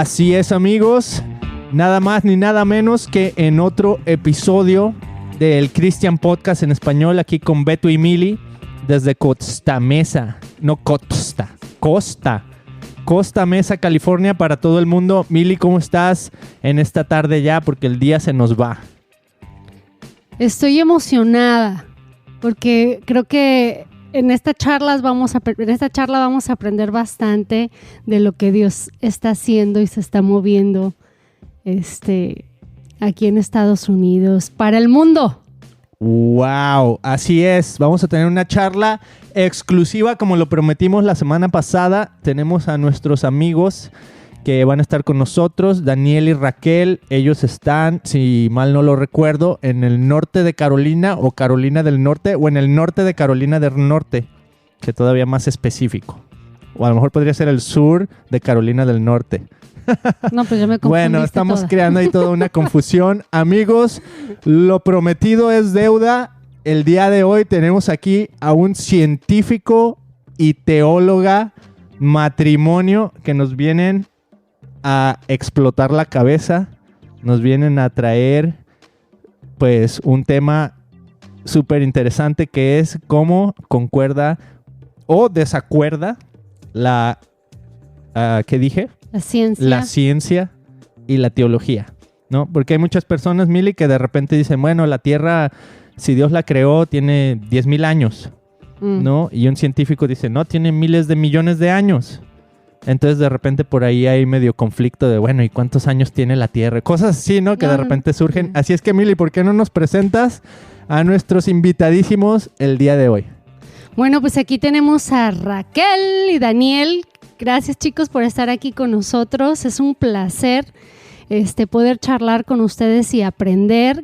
Así es, amigos, nada más ni nada menos que en otro episodio del Christian Podcast en español, aquí con Beto y Mili, desde Costa Mesa, Costa Mesa, California, para todo el mundo. Mili, ¿cómo estás en esta tarde ya? Porque el día se nos va. Estoy emocionada, porque creo que en esta charla vamos a aprender bastante de lo que Dios está haciendo y se está moviendo aquí en Estados Unidos para el mundo. ¡Wow! Así es. Vamos a tener una charla exclusiva, como lo prometimos la semana pasada. Tenemos a nuestros amigos que van a estar con nosotros, Daniel y Raquel. Ellos están, si mal no lo recuerdo, en el norte de Carolina o Carolina del Norte, o en el norte de Carolina del Norte, que todavía más específico. O a lo mejor podría ser el sur de Carolina del Norte. No, pues yo me confundí. Bueno, estamos creando ahí toda una confusión. Amigos, lo prometido es deuda. El día de hoy tenemos aquí a un científico y teóloga matrimonio que nos vienen a explotar la cabeza, nos vienen a traer pues un tema súper interesante, que es cómo concuerda o desacuerda la ¿qué dije? La ciencia y la teología, ¿no? Porque hay muchas personas, Mili, que de repente dicen, bueno, la Tierra, si Dios la creó, tiene 10,000 años, ¿no? Y un científico dice, no, tiene miles de millones de años. Entonces, de repente, por ahí hay medio conflicto de, bueno, ¿y cuántos años tiene la Tierra? Cosas así, ¿no? Que de repente surgen. Así es que, Mili, ¿por qué no nos presentas a nuestros invitadísimos el día de hoy? Bueno, pues aquí tenemos a Raquel y Daniel. Gracias, chicos, por estar aquí con nosotros. Es un placer poder charlar con ustedes y aprender.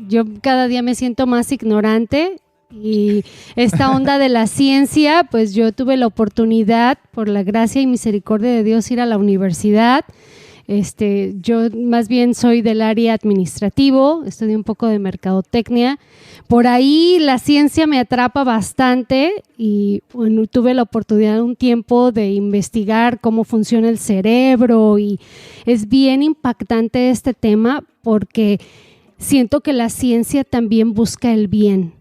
Yo cada día me siento más ignorante. Y esta onda de la ciencia, pues yo tuve la oportunidad, por la gracia y misericordia de Dios, ir a la universidad. Yo más bien soy del área administrativo, estudié un poco de mercadotecnia. Por ahí la ciencia me atrapa bastante y bueno, tuve la oportunidad un tiempo de investigar cómo funciona el cerebro y es bien impactante este tema porque siento que la ciencia también busca el bien.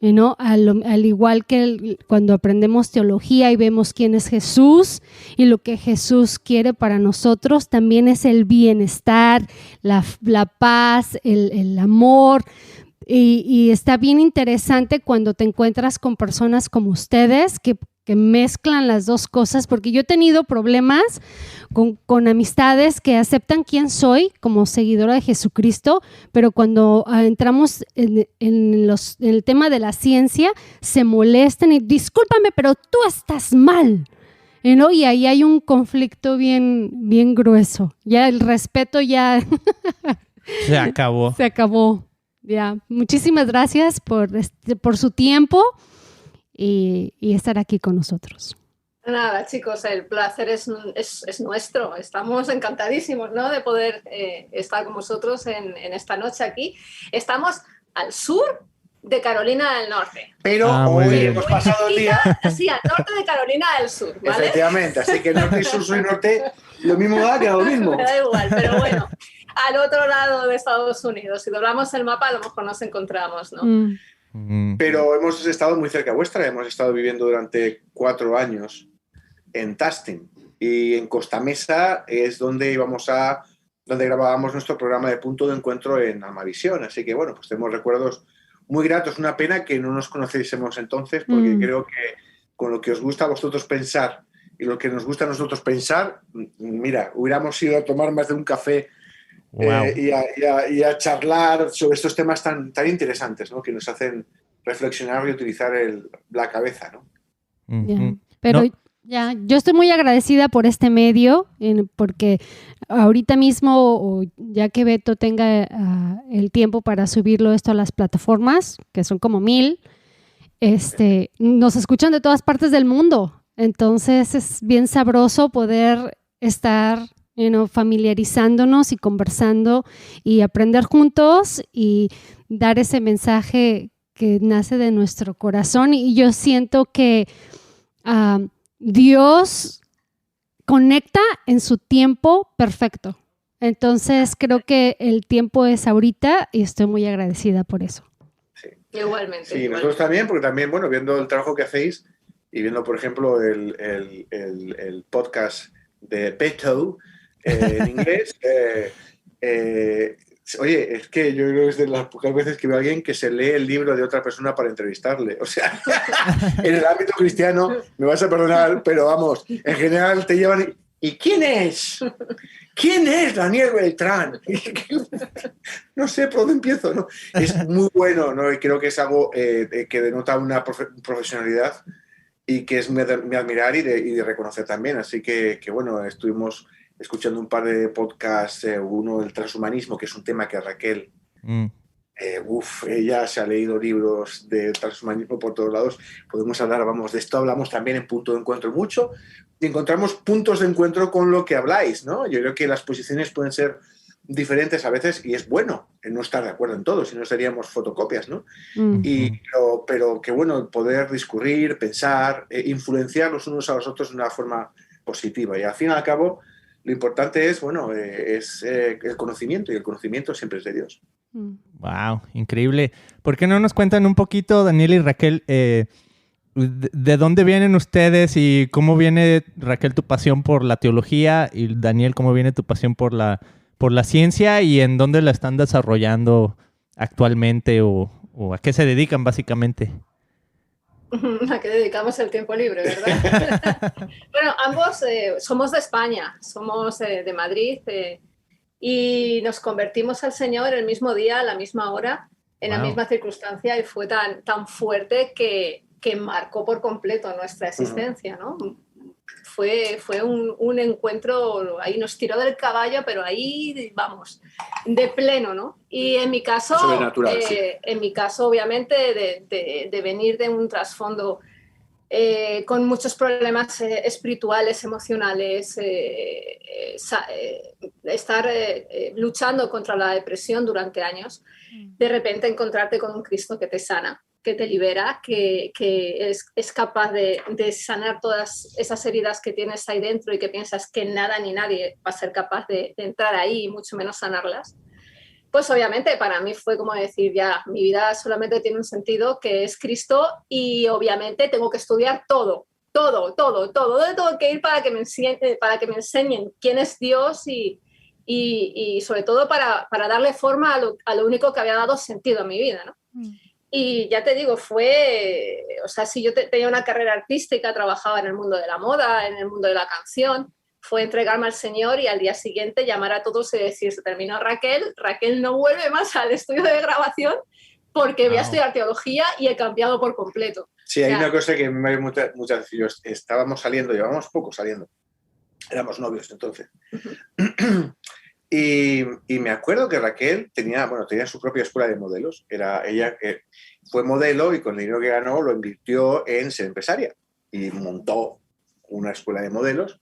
¿No? Al igual que cuando aprendemos teología y vemos quién es Jesús y lo que Jesús quiere para nosotros, también es el bienestar, la paz, el amor. Y está bien interesante cuando te encuentras con personas como ustedes que mezclan las dos cosas, porque yo he tenido problemas con amistades que aceptan quién soy como seguidora de Jesucristo, pero cuando entramos en el tema de la ciencia, se molestan y discúlpame, pero tú estás mal. ¿No? Y ahí hay un conflicto bien, bien grueso. Ya el respeto ya se acabó. Se acabó. Ya. Muchísimas gracias por su tiempo. Y estar aquí con nosotros. Nada, chicos, el placer es nuestro. Estamos encantadísimos, ¿no?, de poder estar con vosotros en esta noche aquí. Estamos al sur de Carolina del Norte. Pero hoy hemos pasado el día... Sí, al norte de Carolina del Sur, ¿vale? Efectivamente, así que norte y sur y norte, lo mismo da que lo mismo. Me da igual, pero bueno, al otro lado de Estados Unidos, si doblamos el mapa, a lo mejor nos encontramos, ¿no? Pero hemos estado muy cerca vuestra, hemos estado viviendo durante 4 años en Tustin y en Costa Mesa es donde grabábamos nuestro programa de Punto de Encuentro en Amavisión, así que bueno, pues tenemos recuerdos muy gratos. Una pena que no nos conociésemos entonces, porque creo que con lo que os gusta a vosotros pensar y lo que nos gusta a nosotros pensar, mira, hubiéramos ido a tomar más de un café. Wow. Y a charlar sobre estos temas tan interesantes, ¿no?, que nos hacen reflexionar y utilizar la cabeza, ¿no? Yeah. Pero yo estoy muy agradecida por este medio, porque ahorita mismo, ya que Beto tenga el tiempo para subirlo esto a las plataformas, que son como 1,000, nos escuchan de todas partes del mundo. Entonces es bien sabroso poder estar familiarizándonos y conversando y aprender juntos y dar ese mensaje que nace de nuestro corazón. Y yo siento que Dios conecta en su tiempo perfecto. Entonces creo que el tiempo es ahorita y estoy muy agradecida por eso. Sí. Igualmente. Sí, igualmente. nosotros también, porque también, bueno, viendo el trabajo que hacéis y viendo, por ejemplo, el podcast de Beto en inglés, oye, es que yo creo que es de las pocas veces que veo a alguien que se lee el libro de otra persona para entrevistarle. O sea, en el ámbito cristiano, me vas a perdonar, pero vamos, en general te llevan... ¿Y quién es? ¿Quién es Daniel Beltrán? No sé por dónde empiezo, ¿no? Es muy bueno, ¿no? Y creo que es algo que denota una profesionalidad y que es muy admirar y de reconocer también. Así que, bueno, estuvimos escuchando un par de podcasts, uno del transhumanismo, que es un tema que Raquel, ella se ha leído libros de transhumanismo por todos lados. Podemos hablar, vamos, de esto hablamos también en Punto de Encuentro mucho, y encontramos puntos de encuentro con lo que habláis, ¿no? Yo creo que las posiciones pueden ser diferentes a veces y es bueno no estar de acuerdo en todo, si no seríamos fotocopias, ¿no? Pero que bueno, poder discurrir, pensar, influenciar los unos a los otros de una forma positiva. Y al fin y al cabo, lo importante es, bueno, es el conocimiento, y el conocimiento siempre es de Dios. Wow, increíble. ¿Por qué no nos cuentan un poquito, Daniel y Raquel, de dónde vienen ustedes y cómo viene, Raquel, tu pasión por la teología y Daniel, cómo viene tu pasión por la ciencia y en dónde la están desarrollando actualmente o a qué se dedican básicamente? ¿A qué dedicamos el tiempo libre, verdad? Bueno, ambos somos de España, somos de Madrid y nos convertimos al Señor el mismo día, a la misma hora, en la misma circunstancia y fue tan fuerte que marcó por completo nuestra existencia, ¿no? Fue un encuentro, ahí nos tiró del caballo, pero ahí, vamos, de pleno, ¿no? Y en mi caso, sobrenatural, sí. En mi caso, obviamente, de venir de un trasfondo con muchos problemas espirituales, emocionales, estar luchando contra la depresión durante años, de repente encontrarte con un Cristo que te sana, que te libera, que es capaz de sanar todas esas heridas que tienes ahí dentro y que piensas que nada ni nadie va a ser capaz de entrar ahí y mucho menos sanarlas. Pues obviamente para mí fue como decir, ya, mi vida solamente tiene un sentido que es Cristo y obviamente tengo que estudiar todo. Tengo que ir para que me enseñen quién es Dios y sobre todo para darle forma a lo único que había dado sentido a mi vida, ¿no? Y ya te digo, o sea, si yo tenía una carrera artística, trabajaba en el mundo de la moda, en el mundo de la canción, fue entregarme al Señor y al día siguiente llamar a todos y decir, se terminó Raquel no vuelve más al estudio de grabación porque voy a estudiar teología y he cambiado por completo. Sí, hay una cosa que me muchas veces, estábamos saliendo, llevábamos poco saliendo, éramos novios entonces. Y me acuerdo que Raquel tenía su propia escuela de modelos. Ella fue modelo y con el dinero que ganó lo invirtió en ser empresaria y montó una escuela de modelos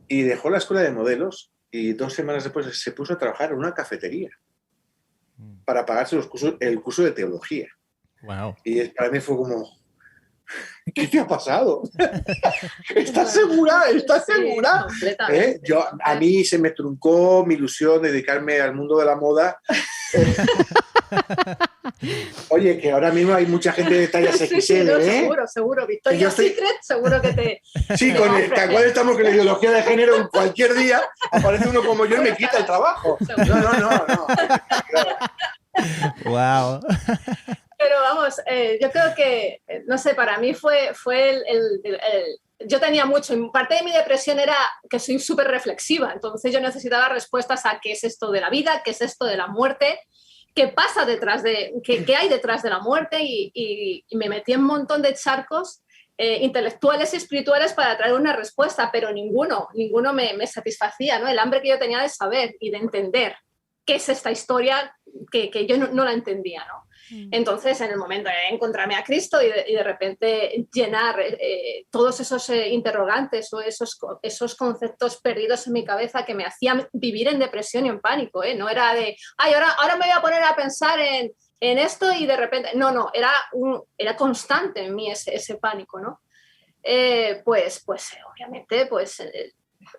y dejó la escuela de modelos y 2 semanas después se puso a trabajar en una cafetería para pagarse el curso de teología. Wow. Y para mí fue como, ¿qué te ha pasado? ¿Estás segura? ¿Estás segura? Completamente. A mí se me truncó mi ilusión de dedicarme al mundo de la moda. Oye, que ahora mismo hay mucha gente de talla XXL, sí, no, seguro. Victoria's Secret, seguro que te... Sí, tal cual estamos con la ideología de género, en cualquier día aparece uno como yo y me quita el trabajo. No. Wow. Pero vamos, yo creo que, no sé, para mí fue yo tenía mucho, parte de mi depresión era que soy súper reflexiva, entonces yo necesitaba respuestas a qué es esto de la vida, qué es esto de la muerte, qué pasa qué hay detrás de la muerte y me metí en un montón de charcos intelectuales y espirituales para traer una respuesta, pero ninguno me satisfacía, ¿no? El hambre que yo tenía de saber y de entender qué es esta historia que yo no la entendía, ¿no? Entonces, en el momento de encontrarme a Cristo y de repente llenar todos esos interrogantes o esos conceptos perdidos en mi cabeza que me hacían vivir en depresión y en pánico, ¿eh? No era de, ahora me voy a poner a pensar en esto y de repente, no, era constante en mí ese pánico, ¿no? Pues obviamente,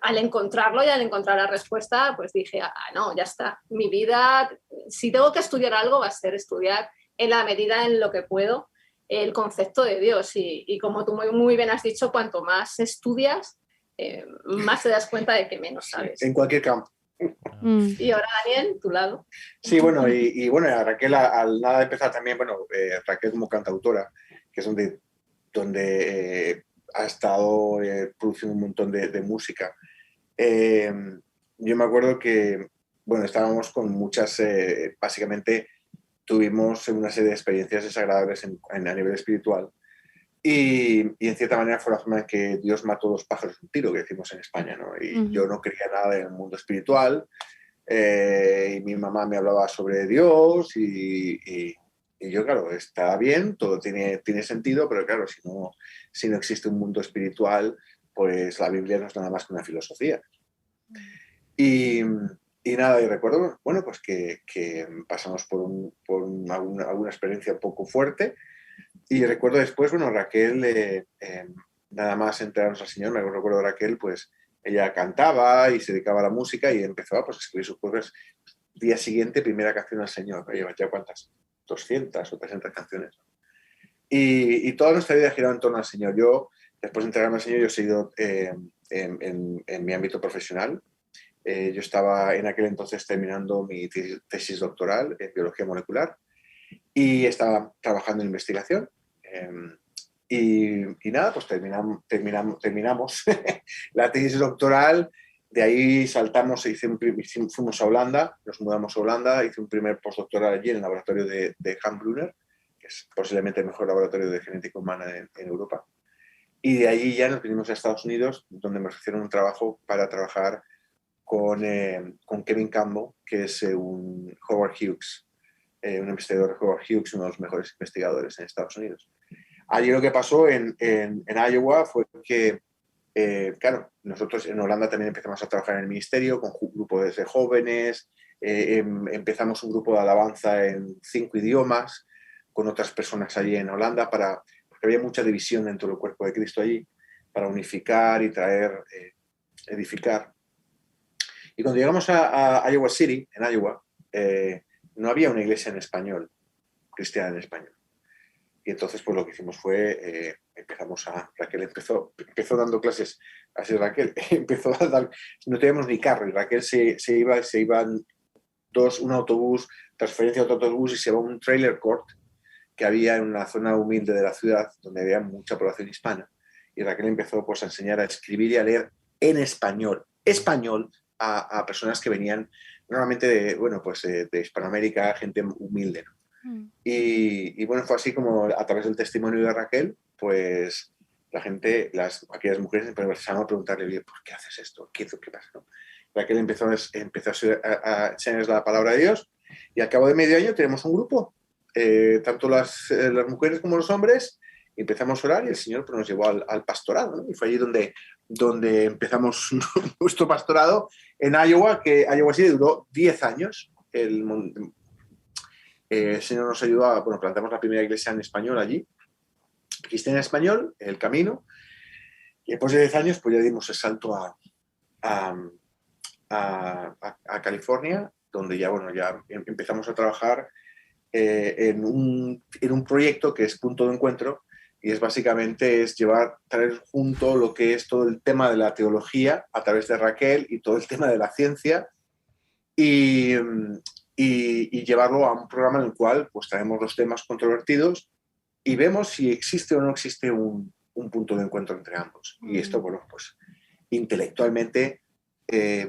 al encontrarlo y al encontrar la respuesta, pues dije, no, ya está. Mi vida, si tengo que estudiar algo, va a ser estudiar en la medida en lo que puedo el concepto de Dios. Y como tú muy bien has dicho, cuanto más estudias, más te das cuenta de que menos sabes. En cualquier campo. Y ahora, Daniel, tu lado. Sí, bueno, y bueno, a Raquel, al nada de empezar también, bueno, Raquel como cantautora, que es donde ha estado produciendo un montón de música. Yo me acuerdo que, bueno, estábamos con muchas, básicamente tuvimos una serie de experiencias desagradables a nivel espiritual y en cierta manera fue la forma en que Dios mató dos pájaros de un tiro, que decimos en España, ¿no? Y yo no creía nada en el mundo espiritual y mi mamá me hablaba sobre Dios y yo, claro, está bien, todo tiene sentido, pero claro, si no existe un mundo espiritual, pues la Biblia no es nada más que una filosofía. Y nada, y recuerdo, bueno, pues que pasamos por alguna experiencia un poco fuerte y recuerdo después, bueno, Raquel, nada más entrarnos al Señor, me recuerdo Raquel, pues ella cantaba y se dedicaba a la música y empezó pues, a escribir sus cosas. Día siguiente, primera canción al Señor, lleva ya cuántas, 200 o 300 canciones. Y toda nuestra vida ha girado en torno al Señor. Yo, después de entregarme al Señor, yo he seguido en mi ámbito profesional. Yo estaba en aquel entonces terminando mi tesis doctoral en biología molecular y estaba trabajando en investigación. Y nada, pues terminamos la tesis doctoral. De ahí saltamos, fuimos a Holanda, nos mudamos a Holanda, hice un primer postdoctoral allí en el laboratorio de Han Brunner, que es posiblemente el mejor laboratorio de genética humana en Europa. Y de allí ya nos vinimos a Estados Unidos, donde me ofrecieron un trabajo para trabajar con Kevin Campbell, que es un Howard Hughes, un investigador de Howard Hughes, uno de los mejores investigadores en Estados Unidos. Allí lo que pasó en Iowa fue que, claro, nosotros en Holanda también empezamos a trabajar en el ministerio con grupos de jóvenes, empezamos un grupo de alabanza en 5 idiomas con otras personas allí en Holanda, porque había mucha división dentro del cuerpo de Cristo allí, para unificar y edificar. Y cuando llegamos a Iowa City, en Iowa, no había una iglesia en español, cristiana en español. Y entonces pues lo que hicimos fue, Raquel empezó dando clases, así Raquel empezó a dar, no teníamos ni carro y Raquel se iban un autobús, transferencia a otro autobús y se iba a un trailer court que había en una zona humilde de la ciudad donde había mucha población hispana. Y Raquel empezó pues a enseñar a escribir y a leer en español a personas que venían normalmente de Hispanoamérica, gente humilde, ¿no? Y bueno, fue así como a través del testimonio de Raquel, pues la gente, aquellas mujeres empezaron a preguntarle, oye, ¿por qué haces esto? ¿Qué pasa? ¿No? Raquel empezó a enseñarles la palabra de Dios y al cabo de medio año tenemos un grupo, tanto las mujeres como los hombres, y empezamos a orar y el Señor pues, nos llevó al pastorado, ¿no? Y fue allí donde empezamos nuestro pastorado en Iowa, que Iowa City duró 10 años. El Señor nos ayudó plantamos la primera iglesia en español allí, cristiana en español, El Camino, y después de 10 años pues ya dimos el salto a California, donde ya empezamos a trabajar en un proyecto que es Punto de Encuentro, y es básicamente traer junto lo que es todo el tema de la teología a través de Raquel y todo el tema de la ciencia y llevarlo a un programa en el cual pues traemos los temas controvertidos y vemos si existe o no existe un punto de encuentro entre ambos. Y esto, bueno, pues intelectualmente es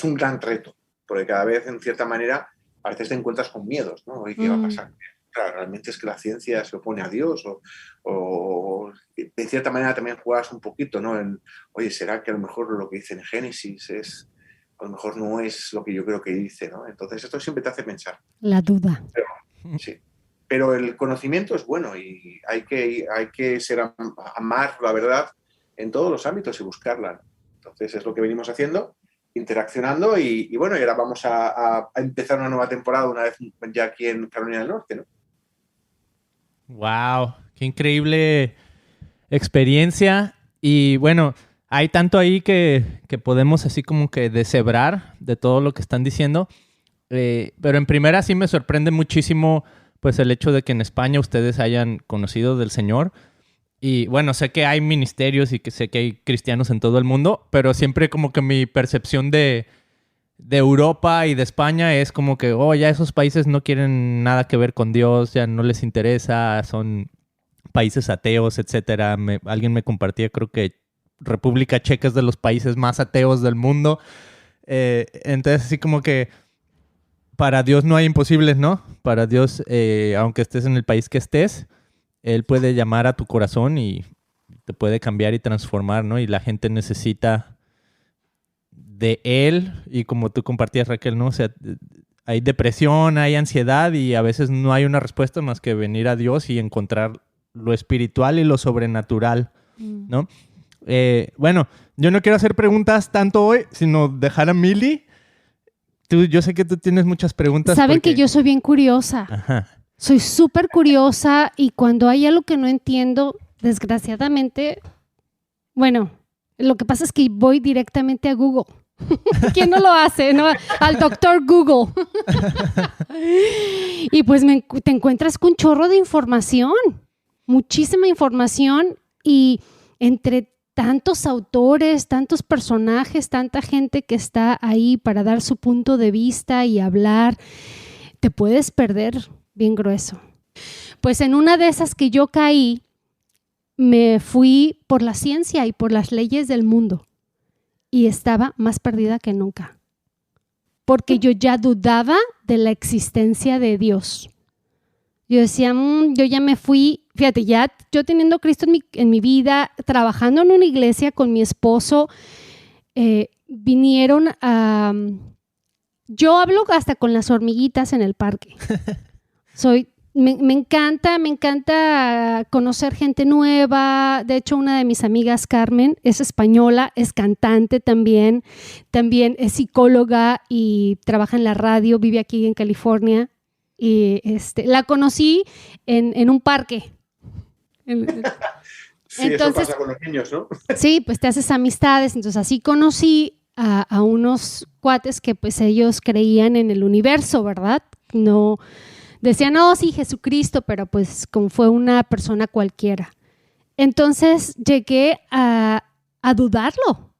un gran reto, porque cada vez, en cierta manera, a veces te encuentras con miedos, ¿no? ¿Y qué va a pasar? Claro, realmente es que la ciencia se opone a Dios o de cierta manera también juegas un poquito, ¿no? Oye, ¿será que a lo mejor lo que dice en Génesis a lo mejor no es lo que yo creo que dice, ¿no? Entonces esto siempre te hace pensar. La duda. Sí. Pero el conocimiento es bueno y hay que amar la verdad en todos los ámbitos y buscarla. Entonces es lo que venimos haciendo, interaccionando y bueno, y ahora vamos a empezar una nueva temporada una vez ya aquí en Carolina del Norte, ¿no? ¡Wow! ¡Qué increíble experiencia. Y bueno, hay tanto ahí que podemos así como que deshebrar de todo lo que están diciendo. Pero en primera sí me sorprende muchísimo pues el hecho de que en España ustedes hayan conocido del Señor. Y bueno, sé que hay ministerios y que sé que hay cristianos en todo el mundo, pero siempre como que mi percepción de Europa y de España es como que, ya esos países no quieren nada que ver con Dios, ya no les interesa, son países ateos, etcétera. Alguien me compartía, creo que República Checa es de los países más ateos del mundo. Entonces así como que para Dios no hay imposibles, ¿no? Para Dios, aunque estés en el país que estés, Él puede llamar a tu corazón y te puede cambiar y transformar, ¿no? Y la gente necesita de Él. Y como tú compartías, Raquel, ¿no? O sea, hay depresión, hay ansiedad y a veces no hay una respuesta más que venir a Dios y encontrar lo espiritual y lo sobrenatural, ¿no? Bueno, yo no quiero hacer preguntas tanto hoy, sino dejar a Mili. Yo sé que tú tienes muchas preguntas. Saben que yo soy bien curiosa. Ajá. Soy súper curiosa y cuando hay algo que no entiendo, desgraciadamente, bueno, lo que pasa es que voy directamente a Google. ¿Quién no lo hace? ¿No? Al doctor Google. Y pues te encuentras con un chorro de información, muchísima información, y entre tantos autores, tantos personajes, tanta gente que está ahí para dar su punto de vista y hablar, te puedes perder bien grueso. Pues en una de esas que yo caí, me fui por la ciencia y por las leyes del mundo y estaba más perdida que nunca, porque yo ya dudaba de la existencia de Dios. Yo decía, yo ya me fui, fíjate, ya yo teniendo a Cristo en mi vida, trabajando en una iglesia con mi esposo, vinieron a... Yo hablo hasta con las hormiguitas en el parque. Me encanta conocer gente nueva. De hecho, una de mis amigas, Carmen, es española, es cantante también es psicóloga y trabaja en la radio, vive aquí en California. Y la conocí en un parque. Sí, entonces, eso pasa con los niños, ¿no? Sí, pues te haces amistades. Entonces así conocí a unos cuates que pues ellos creían en el universo, ¿verdad? No, decían, sí, Jesucristo, pero pues como fue una persona cualquiera. Entonces llegué a dudarlo,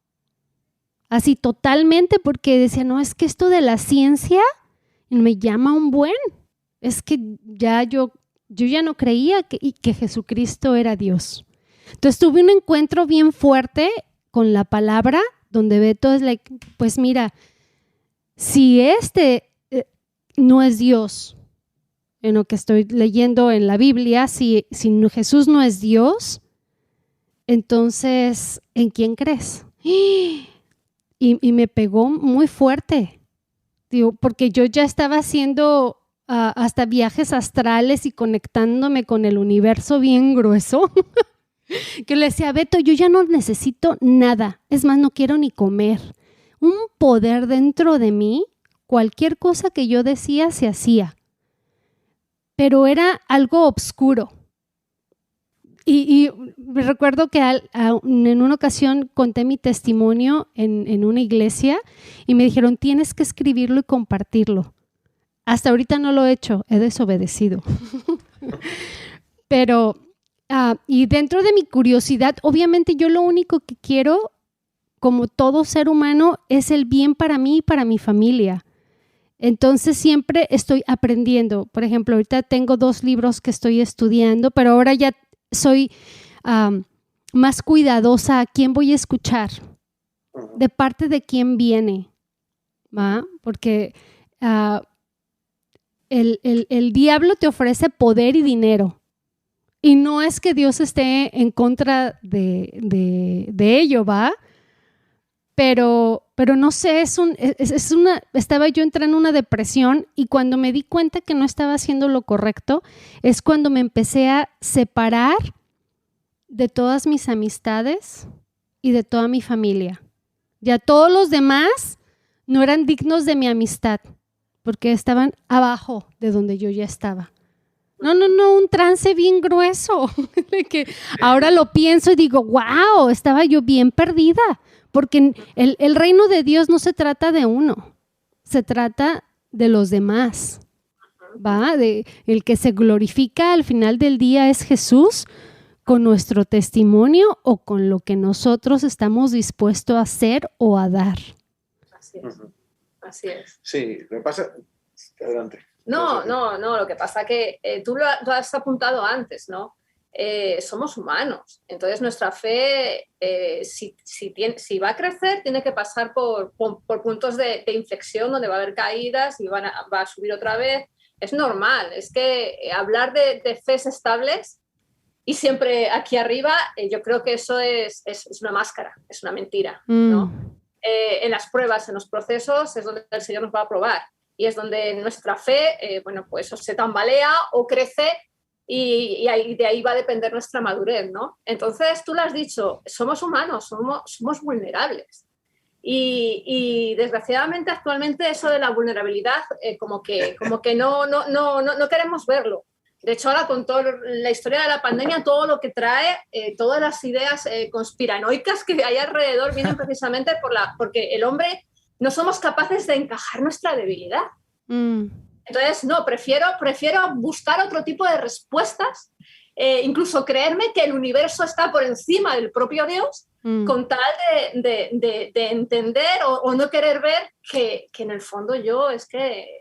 así totalmente, porque decía, no, es que esto de la ciencia me llama un buen. Es que ya yo ya no creía que Jesucristo era Dios. Entonces tuve un encuentro bien fuerte con la palabra, donde Beto es pues mira, si no es Dios, en lo que estoy leyendo en la Biblia, si Jesús no es Dios, entonces, ¿en quién crees? Y me pegó muy fuerte, digo, porque yo ya estaba haciendo hasta viajes astrales y conectándome con el universo bien grueso, que le decía, Beto, yo ya no necesito nada, es más, no quiero ni comer. Un poder dentro de mí, cualquier cosa que yo decía se hacía, pero era algo oscuro. Y me recuerdo que en una ocasión conté mi testimonio en una iglesia y me dijeron, tienes que escribirlo y compartirlo. Hasta ahorita no lo he hecho, he desobedecido. Pero, y dentro de mi curiosidad, obviamente yo lo único que quiero, como todo ser humano, es el bien para mí y para mi familia. Entonces siempre estoy aprendiendo. Por ejemplo, ahorita tengo 2 libros que estoy estudiando, pero ahora ya soy más cuidadosa a quién voy a escuchar, de parte de quién viene, ¿va? Porque el diablo te ofrece poder y dinero. Y no es que Dios esté en contra de ello, ¿va? Pero no sé, estaba yo entrando en una depresión y cuando me di cuenta que no estaba haciendo lo correcto, es cuando me empecé a separar de todas mis amistades y de toda mi familia. Ya todos los demás no eran dignos de mi amistad porque estaban abajo de donde yo ya estaba. No, un trance bien grueso, de que ahora lo pienso y digo, wow, estaba yo bien perdida, porque el reino de Dios no se trata de uno, se trata de los demás, ¿va? El que se glorifica al final del día es Jesús, con nuestro testimonio o con lo que nosotros estamos dispuestos a hacer o a dar. Así es. Así es. Sí, lo que pasa... Adelante. No, lo que pasa que tú lo has apuntado antes, ¿no? Somos humanos, entonces nuestra fe, si va a crecer, tiene que pasar por puntos de inflexión donde va a haber caídas y va a subir otra vez. Es normal, es que hablar de fes estables y siempre aquí arriba, yo creo que eso es una máscara, es una mentira, ¿no? En las pruebas, en los procesos, es donde el Señor nos va a probar y es donde nuestra fe, pues o se tambalea o crece y de ahí va a depender nuestra madurez, ¿no? Entonces, tú lo has dicho, somos humanos, somos vulnerables. Y desgraciadamente actualmente eso de la vulnerabilidad como que no queremos verlo. De hecho, ahora con toda la historia de la pandemia, todo lo que trae, todas las ideas conspiranoicas que hay alrededor vienen precisamente porque el hombre no somos capaces de encajar nuestra debilidad. Entonces, no, prefiero buscar otro tipo de respuestas, incluso creerme que el universo está por encima del propio Dios, con tal de entender o no querer ver que en el fondo yo es que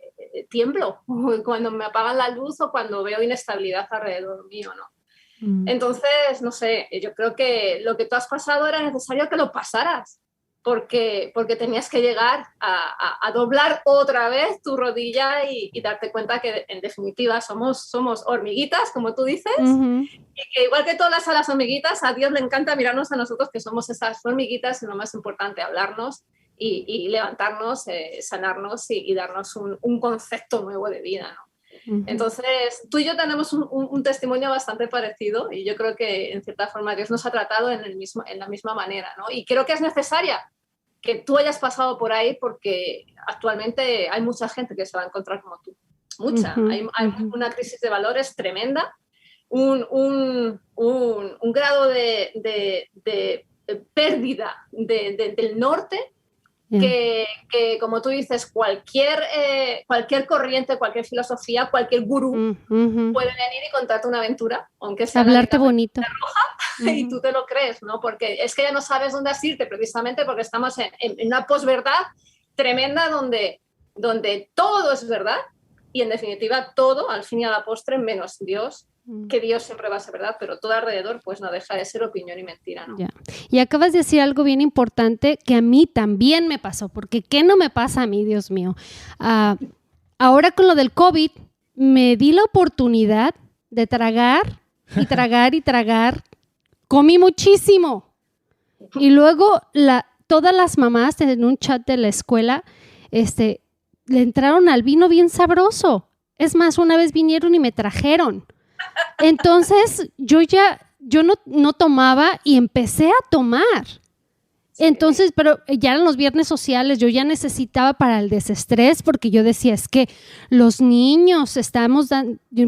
tiemblo cuando me apagan la luz o cuando veo inestabilidad alrededor mío, ¿no? Entonces, no sé, yo creo que lo que tú has pasado era necesario que lo pasaras, porque tenías que llegar a doblar otra vez tu rodilla y darte cuenta que en definitiva somos hormiguitas, como tú dices, y que igual que todas las hormiguitas, a Dios le encanta mirarnos a nosotros que somos esas hormiguitas y lo más importante, hablarnos y levantarnos, sanarnos y darnos un concepto nuevo de vida, ¿no? Entonces, tú y yo tenemos un testimonio bastante parecido y yo creo que en cierta forma Dios nos ha tratado en la misma manera, ¿no? Y creo que es necesaria que tú hayas pasado por ahí porque actualmente hay mucha gente que se va a encontrar como tú. Mucha. Hay una crisis de valores tremenda, un grado de pérdida del norte. Que como tú dices, cualquier corriente, cualquier filosofía, cualquier gurú puede venir y contarte una aventura, aunque sea hablarte bonito roja, y tú te lo crees, ¿no? Porque es que ya no sabes dónde asirte, precisamente porque estamos en una posverdad tremenda donde todo es verdad y en definitiva todo, al fin y a la postre, menos Dios, que Dios siempre va a ser verdad, pero todo alrededor pues no deja de ser opinión y mentira, ¿no? Y acabas de decir algo bien importante que a mí también me pasó, porque ¿qué no me pasa a mí, Dios mío? Ahora con lo del COVID me di la oportunidad de tragar y tragar y tragar, comí muchísimo y luego todas las mamás en un chat de la escuela le entraron al vino bien sabroso, es más, una vez vinieron y me trajeron. Entonces yo no tomaba y empecé a tomar. Entonces, pero ya eran los viernes sociales, yo ya necesitaba para el desestrés porque yo decía, es que los niños,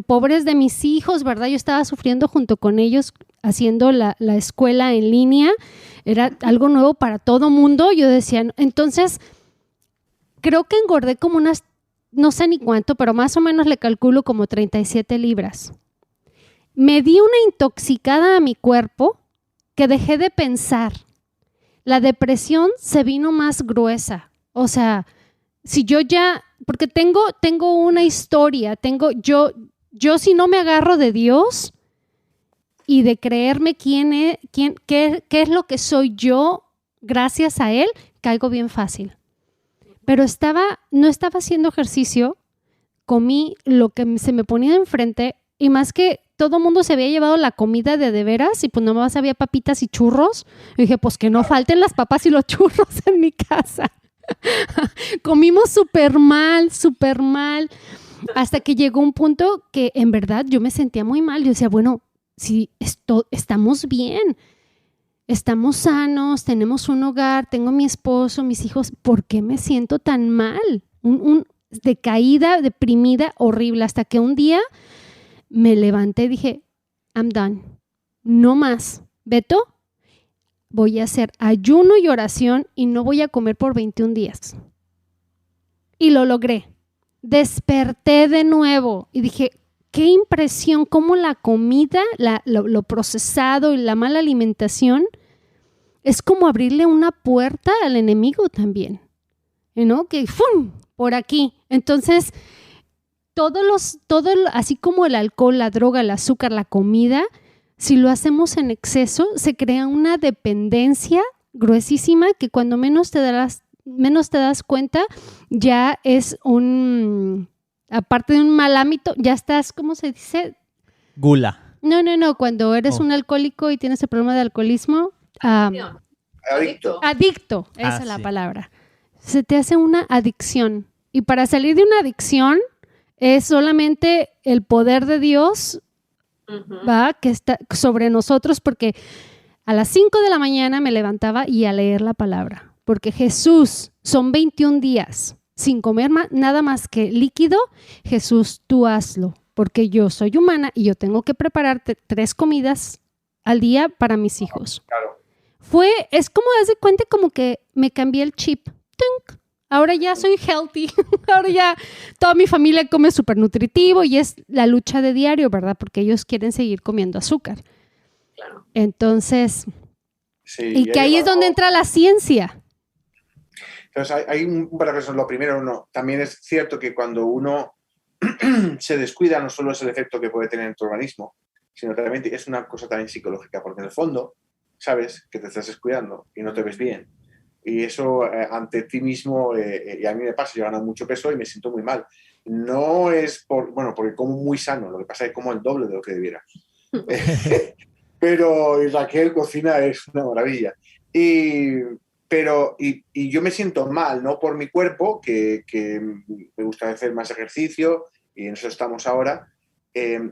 pobres de mis hijos, ¿verdad? Yo estaba sufriendo junto con ellos haciendo la escuela en línea, era algo nuevo para todo mundo. Yo decía, entonces creo que engordé como no sé ni cuánto, pero más o menos le calculo como 37 libras. Me di una intoxicada a mi cuerpo que dejé de pensar. La depresión se vino más gruesa. O sea, si yo porque tengo una historia, yo si no me agarro de Dios y de creerme qué es lo que soy yo, gracias a Él, caigo bien fácil. Pero no estaba haciendo ejercicio, comí lo que se me ponía enfrente y más que todo el mundo se había llevado la comida de veras y pues nomás había papitas y churros. Y dije, pues que no falten las papas y los churros en mi casa. Comimos súper mal, hasta que llegó un punto que en verdad yo me sentía muy mal. Yo decía, bueno, si estamos bien, estamos sanos, tenemos un hogar, tengo mi esposo, mis hijos, ¿por qué me siento tan mal? Decaída, deprimida, horrible, hasta que un día me levanté y dije, I'm done, no más. Beto, voy a hacer ayuno y oración y no voy a comer por 21 días. Y lo logré. Desperté de nuevo y dije, qué impresión cómo la comida, lo procesado y la mala alimentación es como abrirle una puerta al enemigo también, ¿no? Que ¡fum! Por aquí. Entonces, así como el alcohol, la droga, el azúcar, la comida, si lo hacemos en exceso, se crea una dependencia gruesísima que cuando menos te das cuenta, ya es aparte de un mal hábito, ya estás, ¿cómo se dice? Gula. No, cuando eres un alcohólico y tienes el problema de alcoholismo, adicto, esa es la palabra. Se te hace una adicción. Y para salir de una adicción es solamente el poder de Dios, ¿va? Que está sobre nosotros, porque a las 5 de la mañana me levantaba y a leer la palabra. Porque Jesús, son 21 días sin comer nada más que líquido. Jesús, tú hazlo, porque yo soy humana y yo tengo que prepararte 3 comidas al día para mis hijos. Claro. Es como, haz de cuenta, como que me cambié el chip. ¡Tunk! Ahora ya soy healthy. Ahora ya toda mi familia come súper nutritivo y es la lucha de diario, ¿verdad? Porque ellos quieren seguir comiendo azúcar. Claro. Entonces, Sí, y que ahí es donde entra la ciencia. Entonces, hay un par de cosas. Lo primero, también es cierto que cuando uno se descuida, no solo es el efecto que puede tener en tu organismo, sino también es una cosa también psicológica, porque en el fondo sabes que te estás descuidando y no te ves bien. Y eso ante ti mismo, y a mí me pasa, yo gano mucho peso y me siento muy mal. No es porque como muy sano, lo que pasa es que como el doble de lo que debiera. Pero Raquel cocina es una maravilla. Y yo me siento mal, no por mi cuerpo, que me gusta hacer más ejercicio y en eso estamos ahora,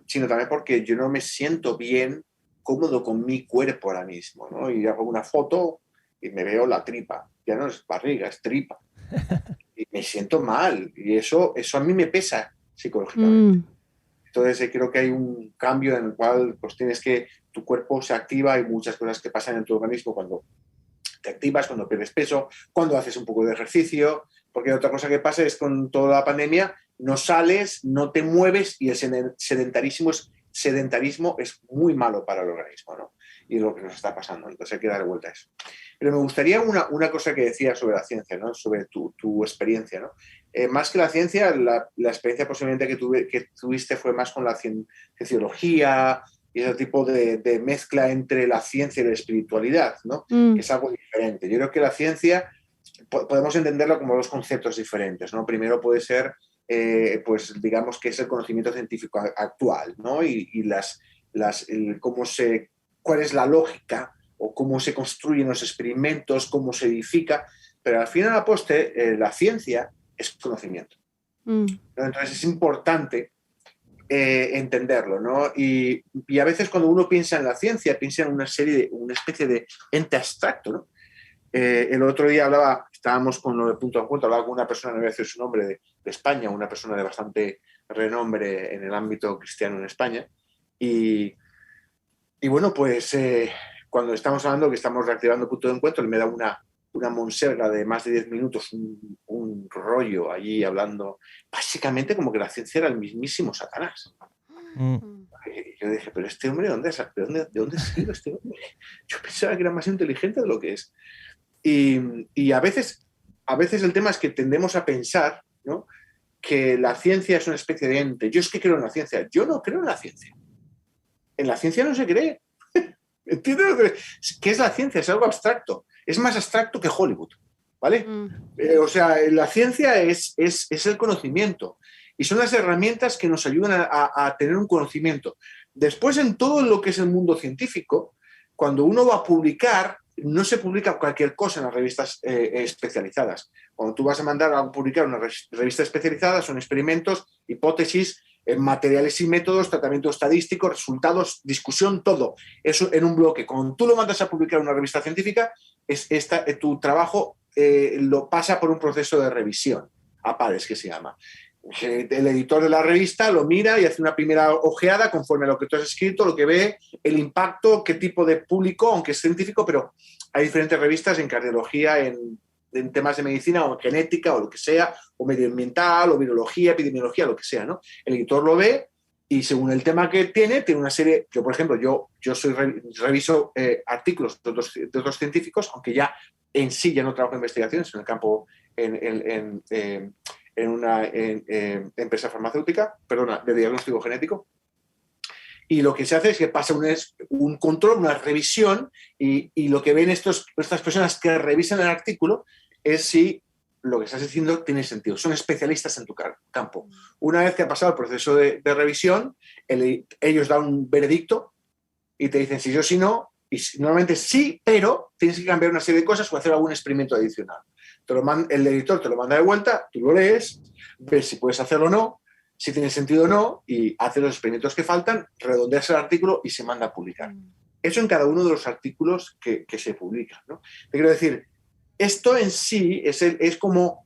sino también porque yo no me siento bien, cómodo con mi cuerpo ahora mismo, ¿no? Y hago una foto y me veo la tripa, ya no es barriga, es tripa. Y me siento mal y eso a mí me pesa psicológicamente. Entonces creo que hay un cambio en el cual pues tu cuerpo se activa, hay muchas cosas que pasan en tu organismo cuando te activas, cuando pierdes peso, cuando haces un poco de ejercicio, porque otra cosa que pasa es con toda la pandemia, no sales, no te mueves y el sedentarismo es muy malo para el organismo, ¿no? Y es lo que nos está pasando, entonces hay que dar vuelta a eso. Pero me gustaría una cosa que decías sobre la ciencia, ¿no? Sobre tu experiencia, ¿no? Más que la ciencia, la experiencia posiblemente que tuviste fue más con la cienciología y ese tipo de mezcla entre la ciencia y la espiritualidad, ¿no? Que es algo diferente. Yo creo que la ciencia podemos entenderlo como 2 conceptos diferentes, ¿no? Primero puede ser, pues digamos que es el conocimiento científico actual, ¿no? Y cuál es la lógica o cómo se construyen los experimentos, cómo se edifica, pero al final, a la postre, la ciencia es conocimiento. Entonces es importante entenderlo, ¿no? Y a veces cuando uno piensa en la ciencia, piensa en una especie de ente abstracto, ¿no? El otro día estábamos con lo de Punto de Encuentro, hablaba con una persona, no voy a decir su nombre, de España, una persona de bastante renombre en el ámbito cristiano en España, y bueno, pues cuando estamos hablando que estamos reactivando Punto de Encuentro, él me da una monserga de más de 10 minutos, un rollo allí hablando, básicamente como que la ciencia era el mismísimo Satanás. Y yo dije, pero este hombre, ¿de dónde salió este hombre? Yo pensaba que era más inteligente de lo que es. Y a veces el tema es que tendemos a pensar, ¿no?, que la ciencia es una especie de ente. Yo es que creo en la ciencia. Yo no creo en la ciencia. En la ciencia no se cree. ¿Entiendes? ¿Qué es la ciencia? Es algo abstracto. Es más abstracto que Hollywood, ¿vale? O sea, la ciencia es el conocimiento y son las herramientas que nos ayudan a tener un conocimiento. Después, en todo lo que es el mundo científico, cuando uno va a publicar, no se publica cualquier cosa en las revistas especializadas. Cuando tú vas a mandar a publicar una revista especializada, son experimentos, hipótesis, materiales y métodos, tratamiento estadístico, resultados, discusión, todo. Eso en un bloque. Cuando tú lo mandas a publicar en una revista científica, tu trabajo lo pasa por un proceso de revisión, a pares que se llama. El editor de la revista lo mira y hace una primera ojeada conforme a lo que tú has escrito, lo que ve, el impacto, qué tipo de público, aunque es científico, pero hay diferentes revistas en cardiología, en temas de medicina o en genética o lo que sea, o medioambiental o virología, epidemiología, lo que sea, ¿no? El editor lo ve y según el tema que tiene una serie. Yo, por ejemplo, yo reviso artículos de otros científicos, aunque ya en sí ya no trabajo en investigaciones en el campo, en una empresa farmacéutica, perdona, de diagnóstico genético. Y lo que se hace es que pasa un control, una revisión, y lo que ven estas personas que revisan el artículo es si lo que estás diciendo tiene sentido. Son especialistas en tu campo. Una vez que ha pasado el proceso de revisión, ellos dan un veredicto y te dicen si yo, si no, y normalmente sí, pero tienes que cambiar una serie de cosas o hacer algún experimento adicional. El editor te lo manda de vuelta, tú lo lees, ves si puedes hacerlo o no, si tiene sentido o no, y hace los experimentos que faltan, redondeas el artículo y se manda a publicar. Eso en cada uno de los artículos que se publican, ¿no? Te quiero decir, esto en sí es como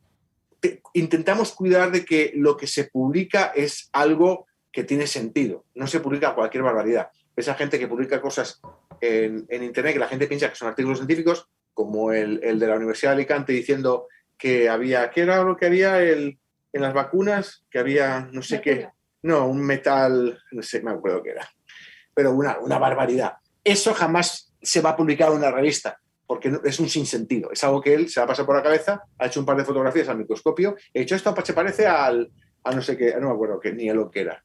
intentamos cuidar de que lo que se publica es algo que tiene sentido, no se publica cualquier barbaridad. Esa gente que publica cosas en Internet que la gente piensa que son artículos científicos, como el de la Universidad de Alicante diciendo que había, ¿qué era lo que había en las vacunas? Que había no sé qué, no, un metal, no sé, me acuerdo qué era, pero una barbaridad. Eso jamás se va a publicar en una revista, porque es un sinsentido, es algo que él se va a pasar por la cabeza, ha hecho un par de fotografías al microscopio, he dicho esto se parece a no sé qué, no me acuerdo ni a lo que era.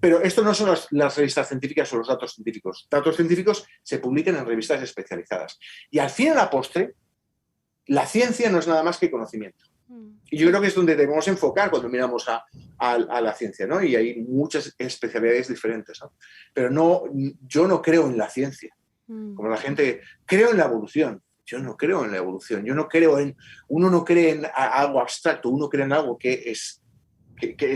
Pero esto no son las revistas científicas o los datos científicos. Datos científicos se publican en revistas especializadas. Y al fin y a la postre, la ciencia no es nada más que conocimiento. Y yo creo que es donde debemos enfocar cuando miramos a la ciencia, ¿no? Y hay muchas especialidades diferentes, ¿no? Pero yo no creo en la ciencia. Como la gente, creo en la evolución. Yo no creo en la evolución. Uno no cree en algo abstracto, uno cree en algo que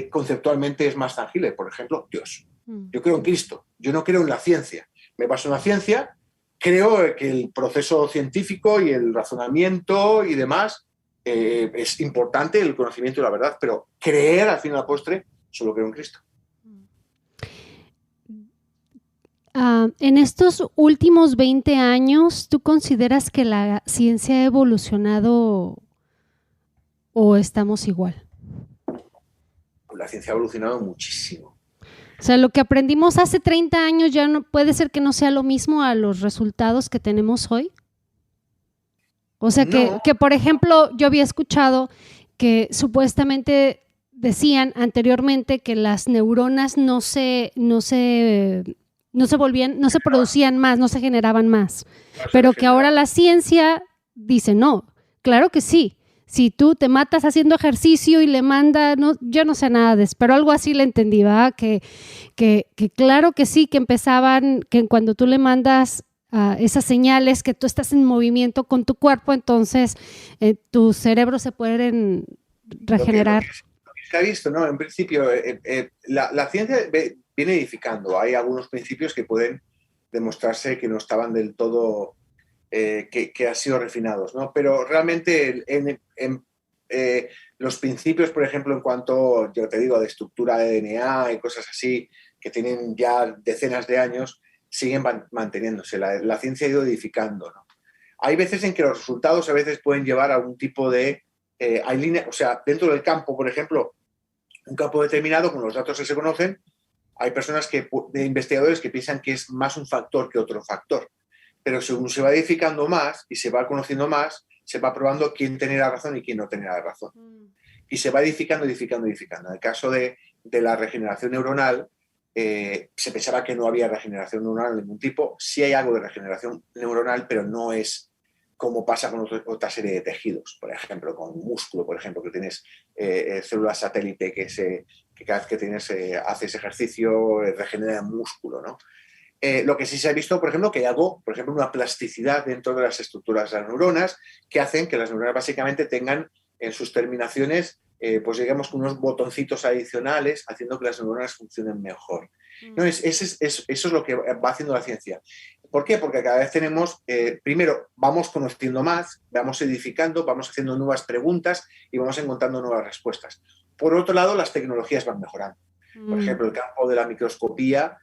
conceptualmente es más tangible. Por ejemplo, Dios. Yo creo en Cristo. Yo no creo en la ciencia. Me baso en la ciencia, creo que el proceso científico y el razonamiento y demás es importante, el conocimiento y la verdad, pero creer al fin y al postre, solo creo en Cristo. En estos últimos 20 años, ¿tú consideras que la ciencia ha evolucionado o estamos igual? La ciencia ha evolucionado muchísimo. O sea, lo que aprendimos hace 30 años ya no puede ser que no sea lo mismo a los resultados que tenemos hoy. O sea, no. que por ejemplo, yo había escuchado que supuestamente decían anteriormente que las neuronas no se producían más, no se generaban más, pero que ahora la ciencia dice no, claro que sí. Si tú te matas haciendo ejercicio y le mandas, yo no sé nada de eso, pero algo así le entendí, ¿verdad? Que claro que sí, que empezaban, que cuando tú le mandas esas señales, que tú estás en movimiento con tu cuerpo, entonces tu cerebro se puede regenerar. Lo que se ha visto, ¿no? En principio, la ciencia viene edificando. Hay algunos principios que pueden demostrarse que no estaban del todo... que han sido refinados, ¿no? Pero realmente los principios, por ejemplo, en cuanto, yo te digo, de estructura de DNA y cosas así, que tienen ya decenas de años, siguen manteniéndose. La ciencia ha ido edificando, ¿no? Hay veces en que los resultados a veces pueden llevar a algún tipo de... hay líneas, o sea, dentro del campo, por ejemplo, un campo determinado, con los datos que se conocen, hay personas de investigadores que piensan que es más un factor que otro factor. Pero según se va edificando más y se va conociendo más, se va probando quién tenía razón y quién no tenía razón. Y se va edificando. En el caso de la regeneración neuronal, se pensaba que no había regeneración neuronal de ningún tipo. Sí hay algo de regeneración neuronal, pero no es como pasa con otra serie de tejidos. Por ejemplo, con músculo, por ejemplo, que tienes células satélite que cada vez que haces ejercicio regenera músculo, ¿no? Lo que sí se ha visto, por ejemplo, que hay algo, por ejemplo, una plasticidad dentro de las estructuras de las neuronas que hacen que las neuronas básicamente tengan en sus terminaciones, pues digamos, unos botoncitos adicionales haciendo que las neuronas funcionen mejor. No, eso es lo que va haciendo la ciencia. ¿Por qué? Porque cada vez tenemos, primero, vamos conociendo más, vamos edificando, vamos haciendo nuevas preguntas y vamos encontrando nuevas respuestas. Por otro lado, las tecnologías van mejorando. Por ejemplo, el campo de la microscopía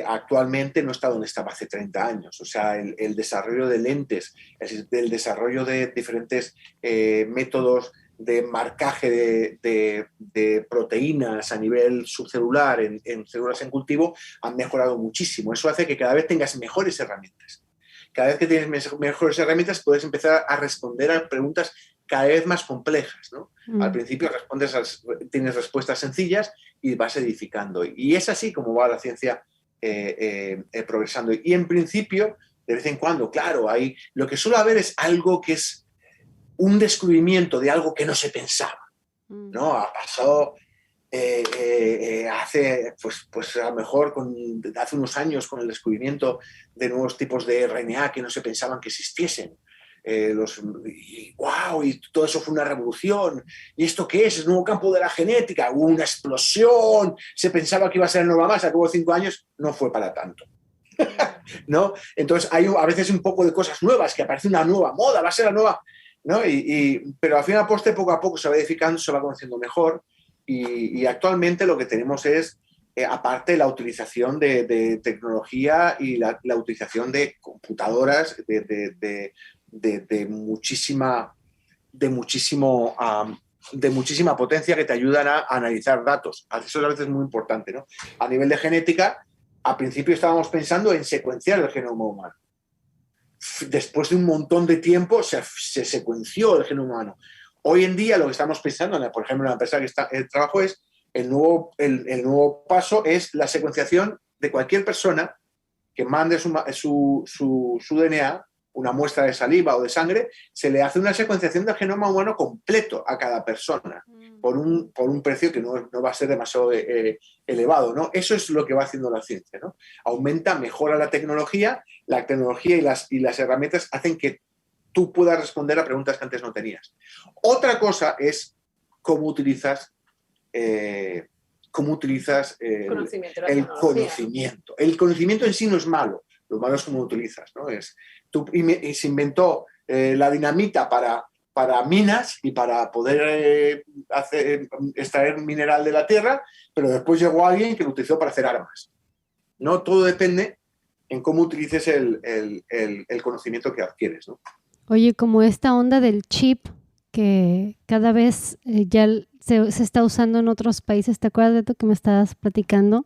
actualmente no está donde estaba hace 30 años. O sea, el desarrollo de lentes, el desarrollo de diferentes métodos de marcaje de proteínas a nivel subcelular en células en cultivo han mejorado muchísimo. Eso hace que cada vez tengas mejores herramientas. Cada vez que tienes mejores herramientas puedes empezar a responder a preguntas cada vez más complejas, ¿no? Al principio tienes respuestas sencillas y vas edificando. Y es así como va la ciencia progresando. Y en principio, de vez en cuando, claro, lo que suele haber es algo que es un descubrimiento de algo que no se pensaba, ¿no? Ha pasado hace, pues a lo mejor hace unos años con el descubrimiento de nuevos tipos de RNA que no se pensaban que existiesen. ¡Wow! Y todo eso fue una revolución. ¿Y esto qué es? ¿Es el nuevo campo de la genética? Hubo una explosión. Se pensaba que iba a ser nueva masa. Al cabo de 5 años no fue para tanto. ¿No? Entonces hay a veces un poco de cosas nuevas, que aparece una nueva moda, va a ser la nueva, ¿no? Pero al final, poco a poco se va edificando, se va conociendo mejor. Y actualmente lo que tenemos es, aparte, la utilización de tecnología y la utilización de computadoras de muchísima potencia que te ayudan a analizar datos. Eso es a veces muy importante, ¿no? A nivel de genética, al principio estábamos pensando en secuenciar el genoma humano. Después de un montón de tiempo se secuenció el genoma humano. Hoy en día lo que estamos pensando, por ejemplo, en la empresa que trabajo es el nuevo paso es la secuenciación de cualquier persona que mande su DNA, una muestra de saliva o de sangre, se le hace una secuenciación del genoma humano completo a cada persona por un precio que no va a ser demasiado elevado, ¿no? Eso es lo que va haciendo la ciencia, ¿no? Mejora la tecnología y las herramientas hacen que tú puedas responder a preguntas que antes no tenías. Otra cosa es cómo utilizas el conocimiento. El conocimiento en sí no es malo, lo malo es cómo lo utilizas, ¿no? Se inventó la dinamita para minas y para poder extraer mineral de la tierra, pero después llegó alguien que lo utilizó para hacer armas, ¿no? Todo depende en cómo utilices el conocimiento que adquieres, ¿no? Oye, como esta onda del chip que cada vez ya se está usando en otros países, ¿te acuerdas de esto que me estabas platicando?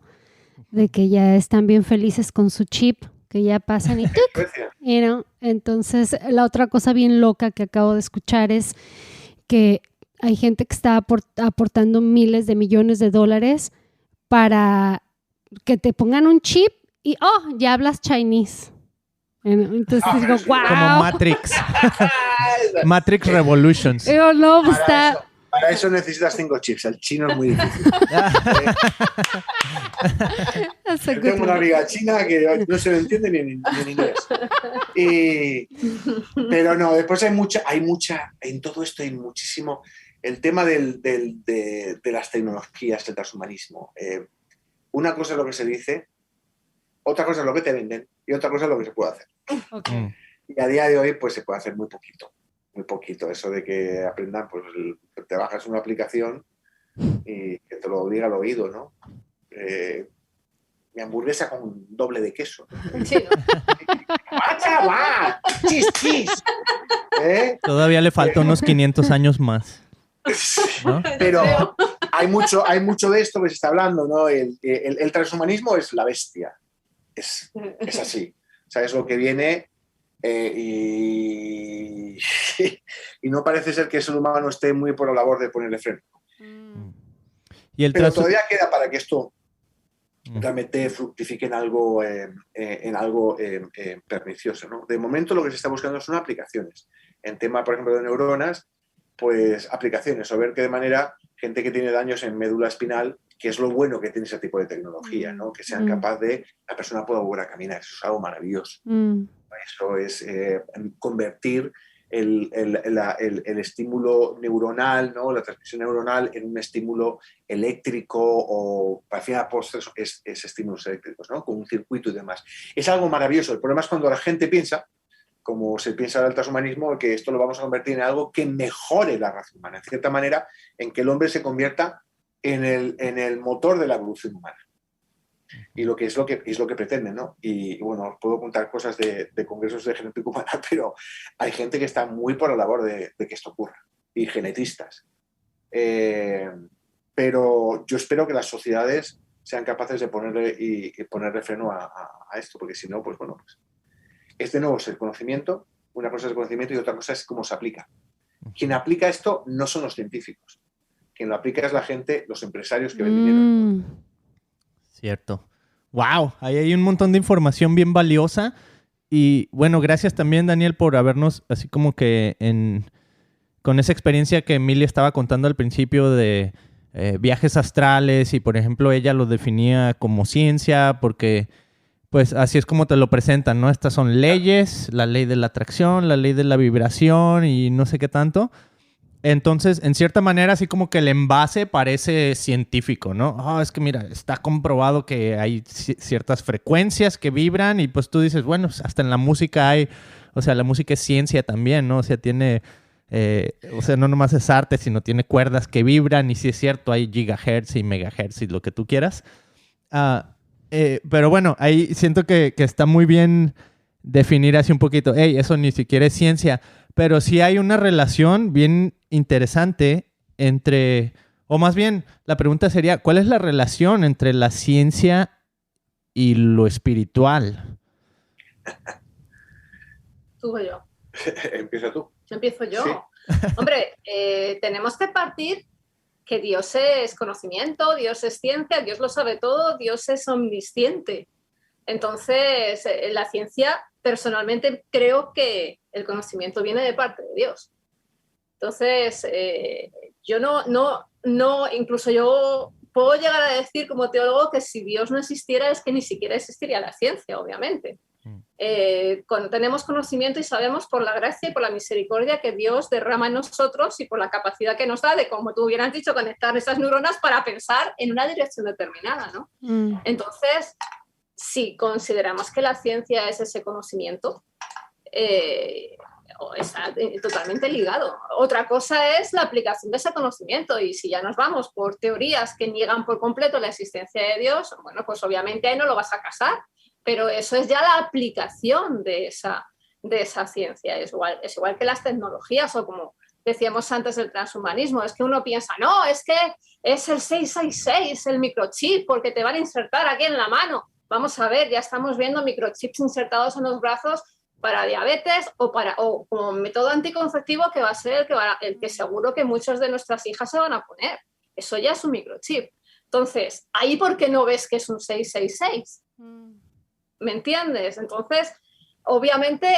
De que ya están bien felices con su chip, que ya pasan y ¡tuc! Entonces, la otra cosa bien loca que acabo de escuchar es que hay gente que está aportando miles de millones de dólares para que te pongan un chip y ya hablas Chinese. Entonces digo, wow. Como Matrix. Matrix Revolutions. Digo, no, pues está... Para eso necesitas 5 chips. El chino es muy difícil. Tengo una amiga china que no se lo entiende ni en inglés. Pero no, después hay mucha, en todo esto hay muchísimo. El tema de las tecnologías, el transhumanismo. Una cosa es lo que se dice, otra cosa es lo que te venden y otra cosa es lo que se puede hacer. Okay. Y a día de hoy pues se puede hacer muy poquito. Eso de que aprendan, pues te bajas una aplicación y que te lo diga al oído, ¿no? Mi hamburguesa con doble de queso. Sí, ¿no? ¡Va! ¡Chis! Todavía le falta unos 500 años más, ¿no? Pero hay mucho de esto que se está hablando, ¿no? El transhumanismo es la bestia. Es así. O sea, es lo que viene y no parece ser que el ser humano esté muy por la labor de ponerle freno. Pero todavía queda para que esto realmente fructifique en algo pernicioso, ¿no? De momento lo que se está buscando son aplicaciones. En tema, por ejemplo, de neuronas, pues aplicaciones, o ver que de manera gente que tiene daños en médula espinal, que es lo bueno que tiene ese tipo de tecnología, ¿no? Que sean capaz de la persona pueda volver a caminar. Eso es algo maravilloso. Eso es convertir el estímulo neuronal, ¿no? La transmisión neuronal en un estímulo eléctrico o, al final, es estímulos eléctricos, ¿no? Con un circuito y demás. Es algo maravilloso. El problema es cuando la gente piensa como se piensa el transhumanismo, que esto lo vamos a convertir en algo que mejore la raza humana, en cierta manera, en que el hombre se convierta en el motor de la evolución humana. Y lo que es lo que pretenden, ¿no? Y bueno, os puedo contar cosas de congresos de genética humana, pero hay gente que está muy por la labor de que esto ocurra, y genetistas. Pero yo espero que las sociedades sean capaces de ponerle freno a esto, porque si no, pues bueno, pues es de nuevo el conocimiento, una cosa es el conocimiento y otra cosa es cómo se aplica. Quien aplica esto no son los científicos, quien lo aplica es la gente, los empresarios que ven dinero. Cierto. Wow, ahí hay un montón de información bien valiosa. Y bueno, gracias también, Daniel, por habernos, así como que con esa experiencia que Emilia estaba contando al principio de viajes astrales, y por ejemplo ella lo definía como ciencia porque pues así es como te lo presentan, ¿no? Estas son leyes, la ley de la atracción, la ley de la vibración y no sé qué tanto. Entonces, en cierta manera, así como que el envase parece científico, ¿no? Oh, es que mira, está comprobado que hay ciertas frecuencias que vibran y pues tú dices, bueno, hasta en la música hay, o sea, la música es ciencia también, ¿no? O sea, tiene, o sea, no nomás es arte, sino tiene cuerdas que vibran y sí es cierto, hay gigahertz y megahertz y lo que tú quieras. Pero bueno, ahí siento que está muy bien definir así un poquito, hey, eso ni siquiera es ciencia, pero sí hay una relación bien interesante entre, o más bien, la pregunta sería, ¿cuál es la relación entre la ciencia y lo espiritual? ¿Tú o yo? Empieza tú. ¿Empiezo yo? Sí. Hombre, tenemos que partir que Dios es conocimiento, Dios es ciencia, Dios lo sabe todo, Dios es omnisciente. Entonces, la ciencia, personalmente, creo que el conocimiento viene de parte de Dios. Entonces, yo incluso yo puedo llegar a decir como teólogo que si Dios no existiera es que ni siquiera existiría la ciencia, obviamente. Tenemos conocimiento y sabemos por la gracia y por la misericordia que Dios derrama en nosotros y por la capacidad que nos da de, como tú hubieras dicho, conectar esas neuronas para pensar en una dirección determinada, ¿no? Entonces, si consideramos que la ciencia es ese conocimiento, está totalmente ligado. Otra cosa es la aplicación de ese conocimiento, y si ya nos vamos por teorías que niegan por completo la existencia de Dios, bueno, pues obviamente ahí no lo vas a casar, pero eso es ya la aplicación de esa ciencia. Es igual que las tecnologías, o como decíamos antes del transhumanismo, es que uno piensa, no, es que es el 666, el microchip, porque te van a insertar aquí en la mano. Vamos a ver, ya estamos viendo microchips insertados en los brazos para diabetes o como método anticonceptivo, que va a ser el que seguro que muchas de nuestras hijas se van a poner. Eso ya es un microchip. Entonces, ¿ahí por qué no ves que es un 666? ¿Me entiendes? Entonces, obviamente,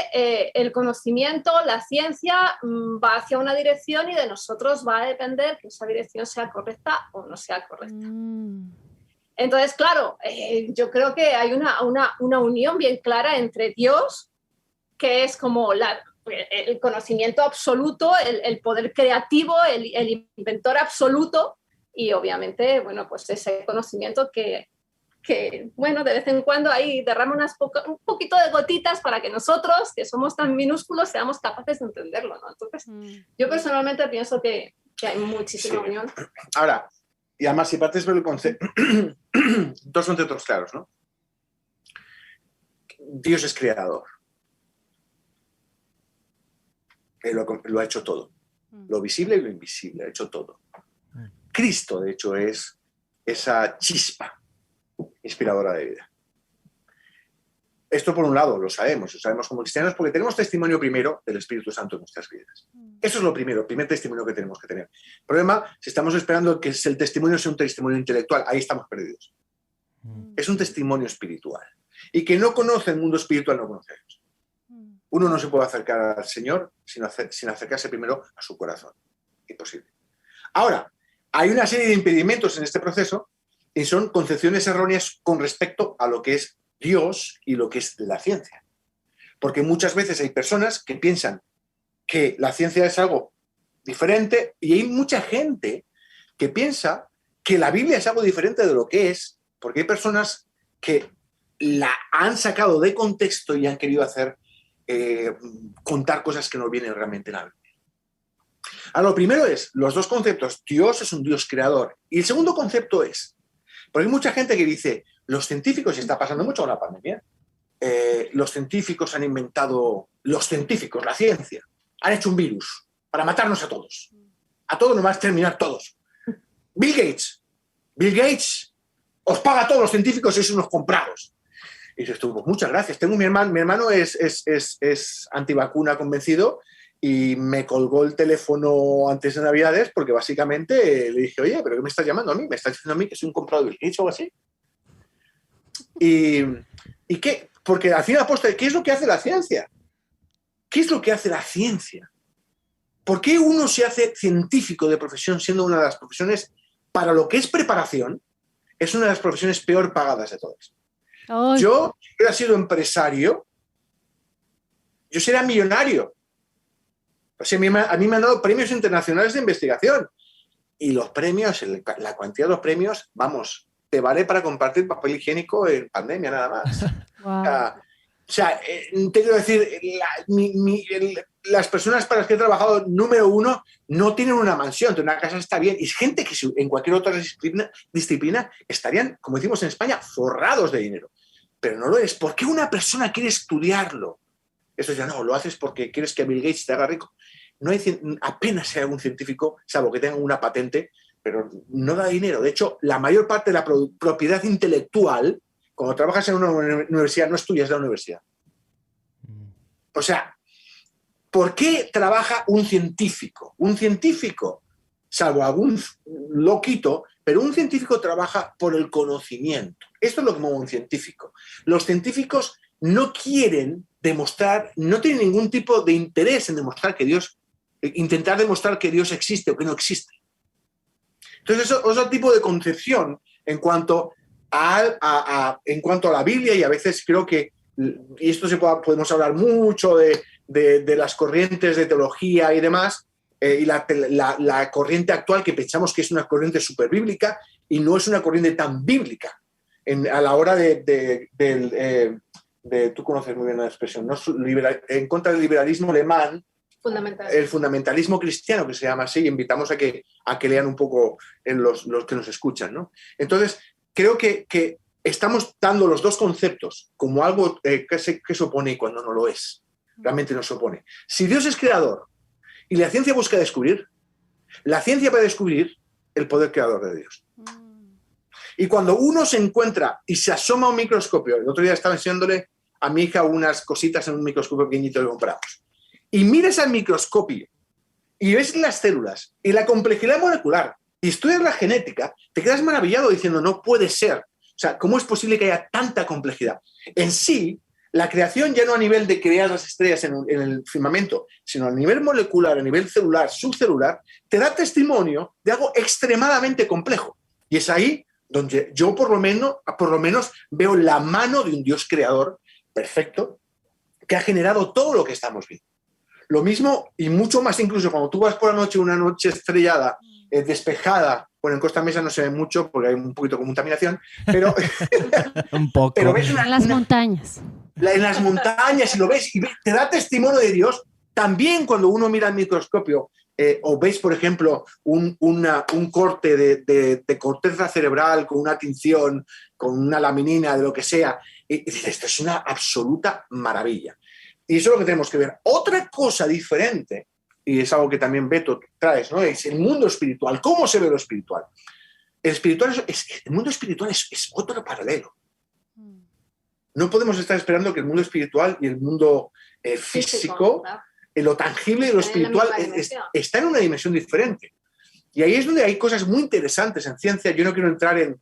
el conocimiento, la ciencia va hacia una dirección y de nosotros va a depender que esa dirección sea correcta o no sea correcta. Entonces, claro, yo creo que hay una unión bien clara entre Dios, que es como el conocimiento absoluto, el poder creativo, el inventor absoluto, y obviamente, bueno, pues ese conocimiento que bueno, de vez en cuando ahí derrama un poquito de gotitas para que nosotros, que somos tan minúsculos, seamos capaces de entenderlo, ¿no? Entonces, yo personalmente pienso que hay muchísima unión. Ahora, y además, si partes por el concepto, dos conceptos claros, ¿no? Dios es creador. Él lo ha hecho todo. Lo visible y lo invisible, ha hecho todo. Cristo, de hecho, es esa chispa inspiradora de vida. Esto, por un lado, lo sabemos como cristianos porque tenemos testimonio primero del Espíritu Santo en nuestras vidas. Eso es lo primero, el primer testimonio que tenemos que tener. El problema, si estamos esperando que el testimonio sea un testimonio intelectual, ahí estamos perdidos. Es un testimonio espiritual. Y que no conoce el mundo espiritual no conoce a Dios. Uno no se puede acercar al Señor sin acercarse primero a su corazón. Imposible. Ahora, hay una serie de impedimentos en este proceso y son concepciones erróneas con respecto a lo que es Dios y lo que es la ciencia. Porque muchas veces hay personas que piensan que la ciencia es algo diferente y hay mucha gente que piensa que la Biblia es algo diferente de lo que es, porque hay personas que la han sacado de contexto y han querido hacer contar cosas que no vienen realmente en la Biblia. Ahora, lo primero es, los dos conceptos, Dios es un Dios creador. Y el segundo concepto es, porque hay mucha gente que dice, los científicos, y está pasando mucho con la pandemia, los científicos han inventado, los científicos, la ciencia, han hecho un virus para matarnos a todos. A todos nos va a exterminar todos. Bill Gates os paga a todos los científicos, sois unos comprados. Y dices tú, pues muchas gracias. Tengo mi hermano es antivacuna convencido y me colgó el teléfono antes de Navidades porque básicamente le dije, oye, ¿pero qué me estás llamando a mí? ¿Me estás diciendo a mí que soy un comprado de Bill Gates o algo así? ¿Y qué? Porque al final, ¿qué es lo que hace la ciencia? ¿Qué es lo que hace la ciencia? ¿Por qué uno se hace científico de profesión siendo una de las profesiones, para lo que es preparación, es una de las profesiones peor pagadas de todas? Oh. Yo, si hubiera sido empresario, yo sería millonario. O sea, a mí me han dado premios internacionales de investigación. Y los premios, la cantidad de los premios, vamos, te vale para compartir papel higiénico en pandemia nada más. Wow. O sea, te quiero decir, las personas para las que he trabajado, número uno, no tienen una mansión, una casa está bien. Y es gente que en cualquier otra disciplina estarían, como decimos en España, forrados de dinero. Pero no lo es. ¿Por qué una persona quiere estudiarlo? Eso ya no, lo haces porque quieres que Bill Gates te haga rico. No hay, apenas hay algún científico, salvo que tenga una patente, pero no da dinero. De hecho, la mayor parte de la propiedad intelectual, cuando trabajas en una universidad, no estudias de la universidad. O sea, ¿por qué trabaja un científico? Un científico, salvo algún loquito, pero un científico trabaja por el conocimiento. Esto es lo que mueve un científico. Los científicos no quieren demostrar, no tienen ningún tipo de interés en demostrar que intentar demostrar que Dios existe o que no existe. Entonces, eso es otro tipo de concepción en cuanto a la Biblia, y a veces creo que, y esto podemos hablar mucho de las corrientes de teología y demás, y la corriente actual que pensamos que es una corriente súper bíblica y no es una corriente tan bíblica a la hora tú conoces muy bien la expresión, ¿no? En contra del liberalismo alemán, el fundamentalismo cristiano, que se llama así, y invitamos a que lean un poco en los que nos escuchan, ¿no? Entonces, creo que estamos dando los dos conceptos como algo que se opone y cuando no lo es. Realmente no se opone. Si Dios es creador y la ciencia busca descubrir, la ciencia va a descubrir el poder creador de Dios. Y cuando uno se encuentra y se asoma a un microscopio, el otro día estaba enseñándole a mi hija unas cositas en un microscopio pequeñito que compramos, y miras al microscopio y ves las células y la complejidad molecular y estudias la genética, te quedas maravillado diciendo, no puede ser. O sea, ¿cómo es posible que haya tanta complejidad? En sí, la creación ya no a nivel de crear las estrellas en el firmamento, sino a nivel molecular, a nivel celular, subcelular, te da testimonio de algo extremadamente complejo. Y es ahí donde yo por lo menos veo la mano de un Dios creador perfecto que ha generado todo lo que estamos viendo. Lo mismo y mucho más incluso cuando tú vas por la noche, una noche estrellada, despejada. Bueno, en Costa Mesa no se ve mucho porque hay un poquito de contaminación, pero un poco. Pero ves en las montañas. En las montañas, y lo ves y te da testimonio de Dios. También cuando uno mira al microscopio o ves, por ejemplo, un corte de corteza cerebral con una tinción, con una laminina, de lo que sea, y dices, esto es una absoluta maravilla. Y eso es lo que tenemos que ver. Otra cosa diferente, y es algo que también Beto traes, ¿no? Es el mundo espiritual. ¿Cómo se ve lo espiritual? El mundo espiritual es otro paralelo. No podemos estar esperando que el mundo espiritual y el mundo físico, lo tangible y lo espiritual, está en una dimensión diferente. Y ahí es donde hay cosas muy interesantes en ciencia. Yo no quiero entrar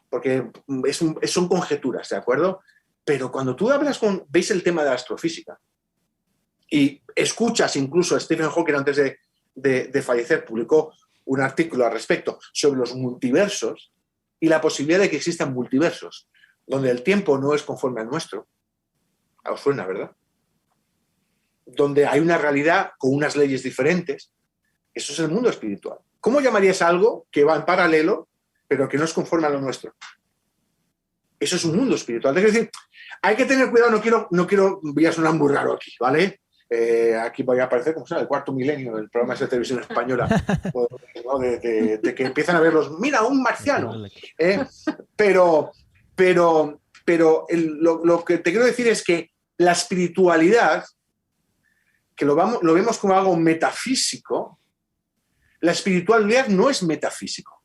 porque son conjeturas, ¿de acuerdo? Pero cuando tú veis el tema de la astrofísica y escuchas incluso a Stephen Hawking antes de fallecer, publicó un artículo al respecto sobre los multiversos y la posibilidad de que existan multiversos, donde el tiempo no es conforme al nuestro. Os suena, ¿verdad? Donde hay una realidad con unas leyes diferentes. Eso es el mundo espiritual. ¿Cómo llamarías algo que va en paralelo, pero que no es conforme a lo nuestro? Eso es un mundo espiritual. Es decir, hay que tener cuidado, no quiero, voy a sonar muy raro aquí, ¿vale? Aquí voy a aparecer como el cuarto milenio del programa de televisión española, ¿no? de que empiezan a verlos, mira, un marciano. Pero lo que te quiero decir es que la espiritualidad, que lo vemos como algo metafísico, la espiritualidad no es metafísico.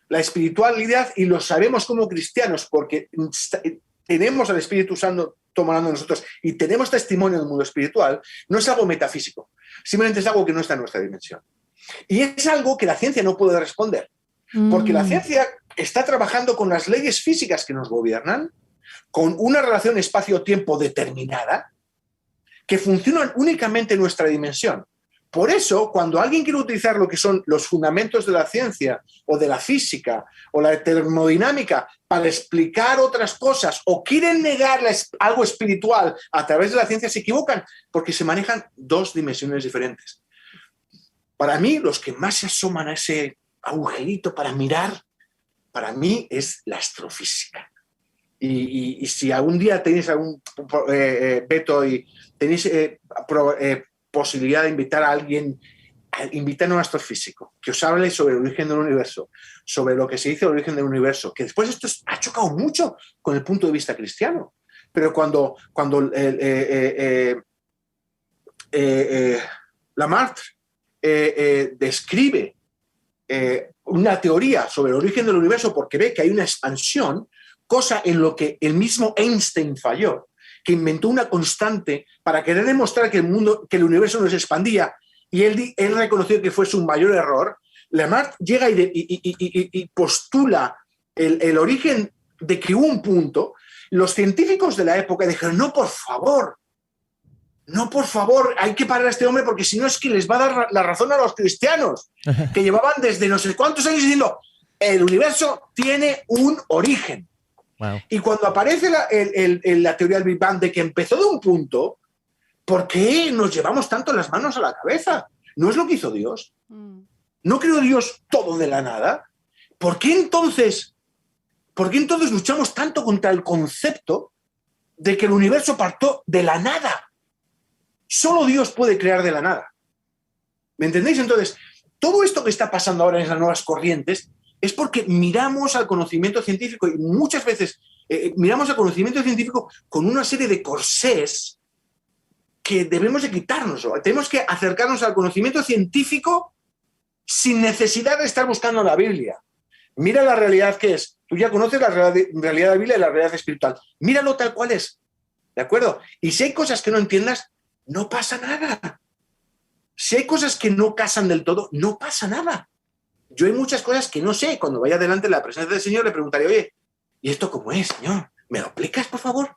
La espiritualidad, y lo sabemos como cristianos, porque tenemos al Espíritu Santo tomando nosotros y tenemos testimonio del mundo espiritual, no es algo metafísico, simplemente es algo que no está en nuestra dimensión. Y es algo que la ciencia no puede responder, porque la ciencia está trabajando con las leyes físicas que nos gobiernan, con una relación espacio-tiempo determinada, que funcionan únicamente en nuestra dimensión. Por eso, cuando alguien quiere utilizar lo que son los fundamentos de la ciencia o de la física o la termodinámica para explicar otras cosas o quieren negar algo espiritual a través de la ciencia, se equivocan porque se manejan dos dimensiones diferentes. Para mí, los que más se asoman a ese agujerito para mirar, para mí es la astrofísica. Y si algún día tenéis algún veto y tenéis posibilidad de invitar a alguien, invitar a un astrofísico que os hable sobre el origen del universo, sobre lo que se dice del origen del universo, que después esto ha chocado mucho con el punto de vista cristiano. Pero cuando Lamarck describe una teoría sobre el origen del universo porque ve que hay una expansión, cosa en lo que el mismo Einstein falló, que inventó una constante para querer demostrar que el universo no se expandía, y él reconoció que fue su mayor error. Lamarck llega y postula el origen de que hubo un punto. Los científicos de la época dijeron, no, por favor, hay que parar a este hombre porque si no es que les va a dar la razón a los cristianos, que llevaban desde no sé cuántos años diciendo, el universo tiene un origen. Wow. Y cuando aparece la teoría del Big Bang de que empezó de un punto, ¿por qué nos llevamos tanto las manos a la cabeza? ¿No es lo que hizo Dios? ¿No creó Dios todo de la nada? ¿Por qué entonces luchamos tanto contra el concepto de que el universo partió de la nada? Solo Dios puede crear de la nada. ¿Me entendéis? Entonces, todo esto que está pasando ahora en las nuevas corrientes es porque miramos al conocimiento científico y muchas veces miramos al conocimiento científico con una serie de corsés que debemos de quitarnos. Tenemos que acercarnos al conocimiento científico sin necesidad de estar buscando la Biblia. Mira la realidad que es. Tú ya conoces la realidad de la Biblia y la realidad espiritual. Míralo tal cual es. ¿De acuerdo? Y si hay cosas que no entiendas, no pasa nada. Si hay cosas que no casan del todo, no pasa nada. Yo hay muchas cosas que no sé. Cuando vaya delante de la presencia del Señor, le preguntaré, oye, ¿y esto cómo es, Señor? ¿Me lo explicas, por favor?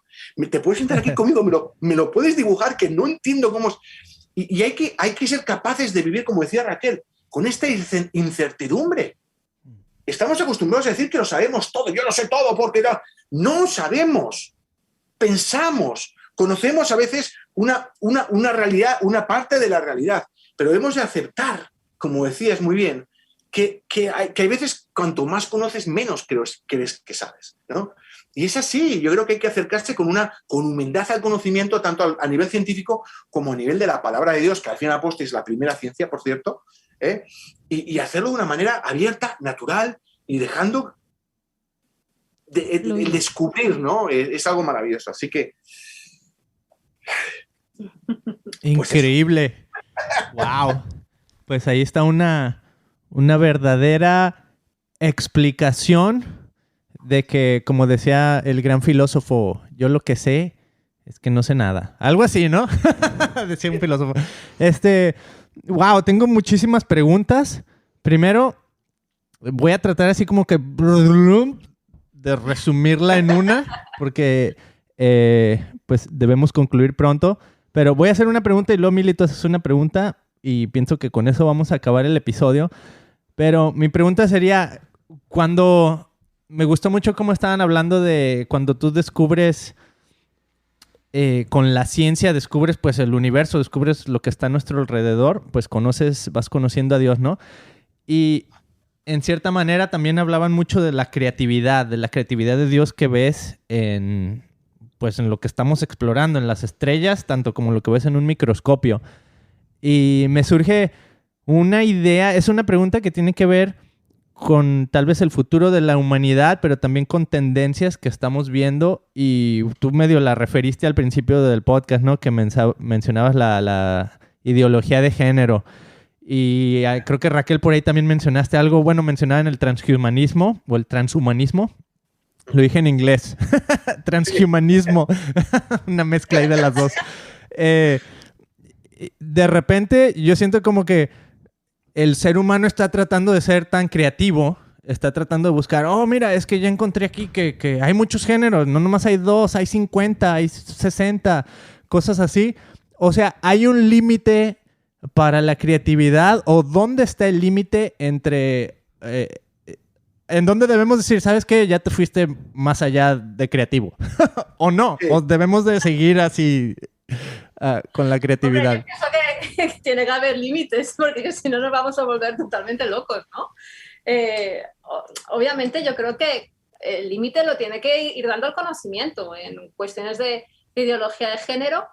¿Te puedes sentar aquí conmigo? ¿Me lo puedes dibujar? Que no entiendo cómo es. Y hay que ser capaces de vivir, como decía Raquel, con esta incertidumbre. Estamos acostumbrados a decir que lo sabemos todo. Yo lo sé todo porque no sabemos. Pensamos. Conocemos a veces una realidad, una parte de la realidad. Pero hemos de aceptar, como decías muy bien, que hay veces, cuanto más conoces, menos crees que sabes, ¿no? Y es así. Yo creo que hay que acercarse con humildad al conocimiento, tanto a nivel científico como a nivel de la palabra de Dios, que al fin y al cabo es la primera ciencia, por cierto, y hacerlo de una manera abierta, natural, y dejando el descubrir, ¿no? Es algo maravilloso. Así que... Increíble. Pues wow. Pues ahí está una verdadera explicación de que, como decía el gran filósofo, yo lo que sé es que no sé nada. Algo así, ¿no? Decía un filósofo. Wow, tengo muchísimas preguntas. Primero, voy a tratar así como que de resumirla en una, porque pues debemos concluir pronto. Pero voy a hacer una pregunta y luego Milito haces una pregunta y pienso que con eso vamos a acabar el episodio. Pero mi pregunta sería, me gustó mucho cómo estaban hablando de cuando tú descubres, con la ciencia descubres pues el universo, descubres lo que está a nuestro alrededor, pues vas conociendo a Dios, ¿no? Y en cierta manera también hablaban mucho de la creatividad de Dios que ves pues en lo que estamos explorando, en las estrellas, tanto como lo que ves en un microscopio. Y me surge una idea, es una pregunta que tiene que ver con tal vez el futuro de la humanidad, pero también con tendencias que estamos viendo, y tú medio la referiste al principio del podcast, ¿no? Que mencionabas la ideología de género. Y creo que Raquel por ahí también mencionaste algo, bueno, mencionaba en el transhumanismo o el transhumanismo. Lo dije en inglés. Transhumanismo. Una mezcla ahí de las dos. De repente yo siento como que el ser humano está tratando de ser tan creativo, está tratando de buscar, oh, mira, es que ya encontré aquí que hay muchos géneros, no nomás hay 2, hay 50, hay 60, cosas así. O sea, ¿hay un límite para la creatividad o dónde está el límite entre... ¿en dónde debemos decir, sabes qué, ya te fuiste más allá de creativo? ¿O no? Sí. ¿O debemos de seguir así con la creatividad? Hombre, yo pienso que tiene que haber límites, porque si no nos vamos a volver totalmente locos, ¿no? Obviamente yo creo que el límite lo tiene que ir dando el conocimiento en cuestiones de ideología de género.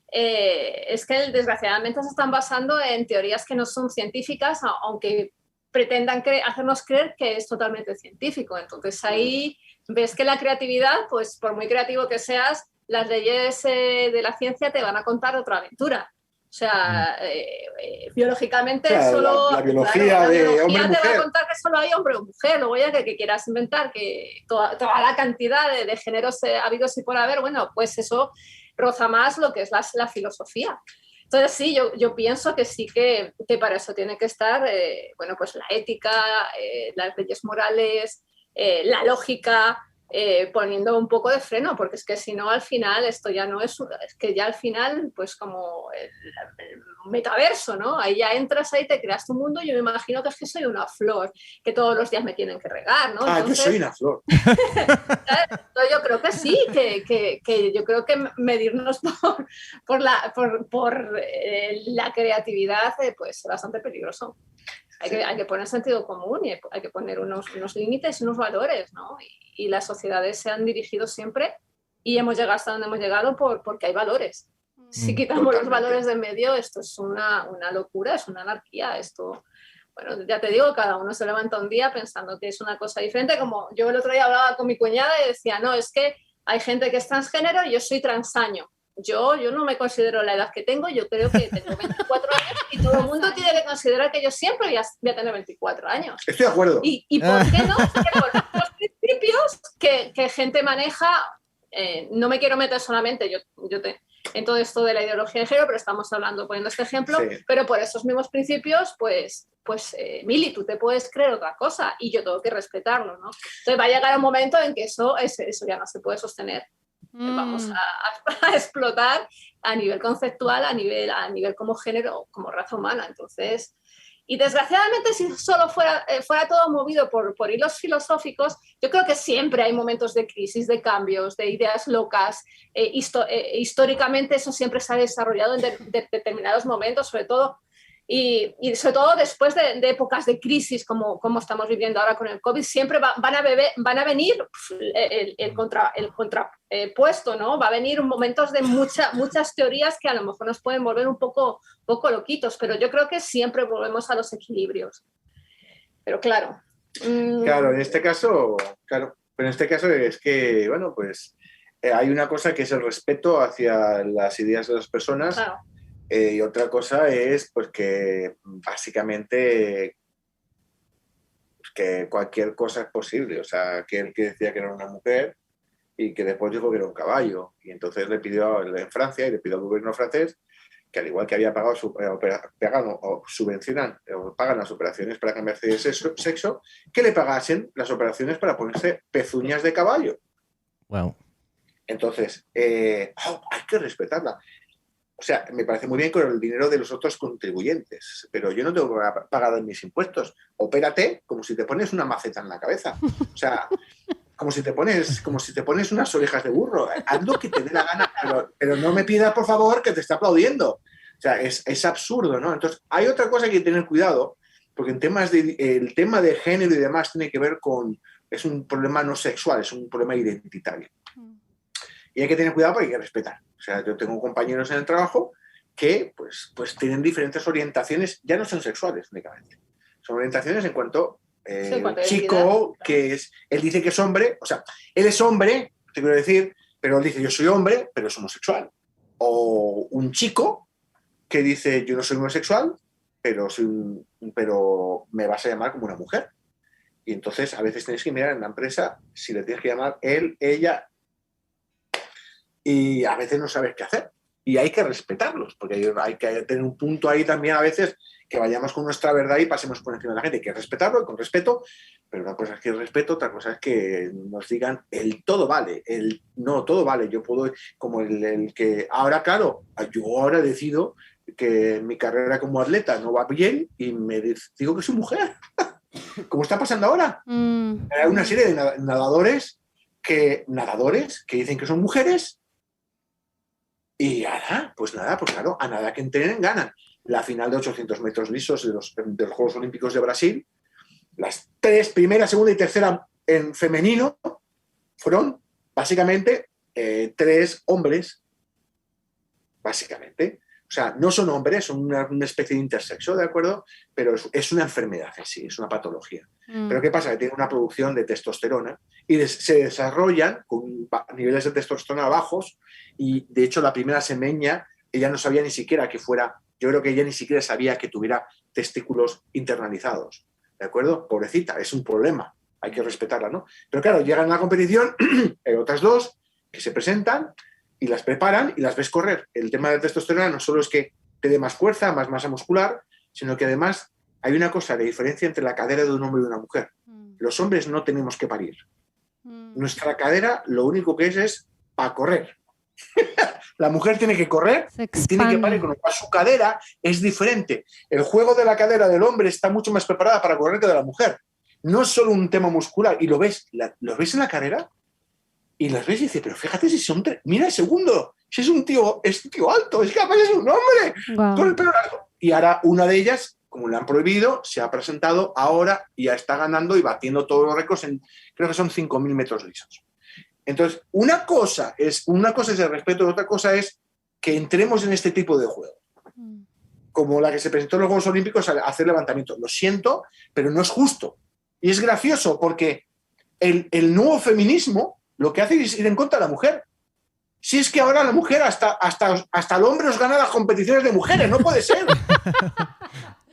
Es que desgraciadamente se están basando en teorías que no son científicas, aunque pretendan hacernos creer que es totalmente científico. Entonces ahí ves que la creatividad, pues por muy creativo que seas, las leyes de la ciencia te van a contar otra aventura. O sea, biológicamente claro, solo... la biología, claro, de la biología hombre y te va mujer. a contar que solo hay hombre o mujer. Luego ya que quieras inventar que toda la cantidad de géneros habidos y por haber, bueno, pues eso roza más lo que es la filosofía. Entonces sí, yo pienso que sí que para eso tiene que estar, bueno, pues la ética, las leyes morales, la lógica, poniendo un poco de freno, porque es que si no al final esto ya no es que ya al final pues como el metaverso, ¿no? Ahí ya entras, ahí te creas tu mundo. Yo me imagino que es que soy una flor que todos los días me tienen que regar, ¿no? Ah, Entonces, yo soy una flor. yo creo que sí, que yo creo que medirnos por la creatividad pues es bastante peligroso. Hay que poner sentido común y hay que poner unos límites y unos valores, ¿no? Y las sociedades se han dirigido siempre y hemos llegado hasta donde hemos llegado porque hay valores. Si quitamos Totalmente. los valores de en medio, esto es una locura, es una anarquía. Esto, bueno, ya te digo, cada uno se levanta un día pensando que es una cosa diferente. Como yo el otro día hablaba con mi cuñada y decía, no, es que hay gente que es transgénero y yo soy transaño. Yo no me considero la edad que tengo, yo creo que tengo 24 años y todo el mundo tiene que considerar que yo siempre voy a tener 24 años. Estoy de acuerdo. ¿Y por qué no? Los principios que gente maneja, no me quiero meter solamente en todo esto de la ideología de género, pero estamos poniendo este ejemplo, Sí. pero por esos mismos principios, pues Mili, tú te puedes creer otra cosa y yo tengo que respetarlo, ¿no? Entonces va a llegar un momento en que eso ya no se puede sostener. Vamos a explotar a nivel conceptual, a nivel como género, como raza humana. Entonces, y desgraciadamente si solo fuera todo movido por hilos filosóficos, yo creo que siempre hay momentos de crisis, de cambios, de ideas locas. Históricamente eso siempre se ha desarrollado en determinados momentos, sobre todo después de épocas de crisis como estamos viviendo ahora con el COVID, siempre van a venir el contrapuesto, ¿no? Va a venir momentos de muchas teorías que a lo mejor nos pueden volver un poco loquitos, pero yo creo que siempre volvemos a los equilibrios. Pero claro. Claro, en este caso es que, bueno, pues hay una cosa que es el respeto hacia las ideas de las personas. Claro. Y otra cosa es pues que básicamente que cualquier cosa es posible. O sea, que él que decía que era una mujer y que después dijo que era un caballo. Y entonces le pidió en Francia y le pidió al gobierno francés que al igual que había pagado subvencionan o pagan las operaciones para cambiarse de sexo, que le pagasen las operaciones para ponerse pezuñas de caballo. Wow. Entonces, hay que respetarla. O sea, me parece muy bien con el dinero de los otros contribuyentes, pero yo no tengo que pagar en mis impuestos. Opérate como si te pones una maceta en la cabeza. O sea, como si te pones unas orejas de burro. Haz lo que te dé la gana, pero no me pidas, por favor, que te esté aplaudiendo. O sea, es absurdo, ¿no? Entonces, hay otra cosa que hay que tener cuidado, porque el tema de género y demás tiene que ver es un problema no sexual, es un problema identitario. Y hay que tener cuidado porque hay que respetar. O sea, yo tengo compañeros en el trabajo que pues tienen diferentes orientaciones, ya no son sexuales únicamente, son orientaciones en cuanto chico, que es, él dice que es hombre, o sea, él es hombre, te quiero decir, pero él dice yo soy hombre, pero es homosexual. O un chico que dice yo no soy homosexual, pero me vas a llamar como una mujer. Y entonces a veces tienes que mirar en la empresa si le tienes que llamar él, ella, y a veces no sabes qué hacer. Y hay que respetarlos, porque hay que tener un punto ahí también a veces que vayamos con nuestra verdad y pasemos por encima de la gente. Hay que respetarlo con respeto, pero una cosa es que el respeto, otra cosa es que nos digan el todo vale, el no, todo vale. Yo puedo, como el que ahora, claro, yo ahora decido que mi carrera como atleta no va bien y me digo que soy mujer, como está pasando ahora. Hay una serie de nadadores que dicen que son mujeres. Y ahora, pues nada, pues claro, a nada que entrenen ganan. La final de 800 metros lisos de los Juegos Olímpicos de Brasil, las 3, primera, segunda y tercera en femenino, fueron básicamente 3 hombres, básicamente. O sea, no son hombres, son una especie de intersexo, ¿de acuerdo? Pero es una enfermedad en sí, es una patología. Pero ¿qué pasa? Que tienen una producción de testosterona y se desarrollan con niveles de testosterona bajos y, de hecho, la primera semeña, ella no sabía ni siquiera que fuera, yo creo que ella ni siquiera sabía que tuviera testículos internalizados, ¿de acuerdo? Pobrecita, es un problema, hay que respetarla, ¿no? Pero claro, llegan a la competición, hay otras 2 que se presentan y las preparan y las ves correr. El tema de testosterona no solo es que te dé más fuerza, más masa muscular, sino que además hay una cosa de diferencia entre la cadera de un hombre y una mujer. Los hombres no tenemos que parir. Nuestra cadera lo único que es para correr. La mujer tiene que correr y tiene que parir, con lo cual su cadera es diferente. El juego de la cadera del hombre está mucho más preparada para correr que de la mujer. No es solo un tema muscular. Y lo ves en la carrera y las ves y dices, pero fíjate si son 3. Mira el segundo, si es un tío alto, es que además es un hombre, wow, con el pelo largo. Y ahora una de ellas, como le han prohibido, se ha presentado ahora y ya está ganando y batiendo todos los récords en, creo que son 5.000 metros lisos. Entonces, una cosa es el respeto y otra cosa es que entremos en este tipo de juego. Como la que se presentó en los Juegos Olímpicos a hacer levantamiento. Lo siento, pero no es justo. Y es gracioso porque el nuevo feminismo lo que hace es ir en contra de la mujer. Si es que ahora la mujer, hasta el hombre os gana las competiciones de mujeres, no puede ser.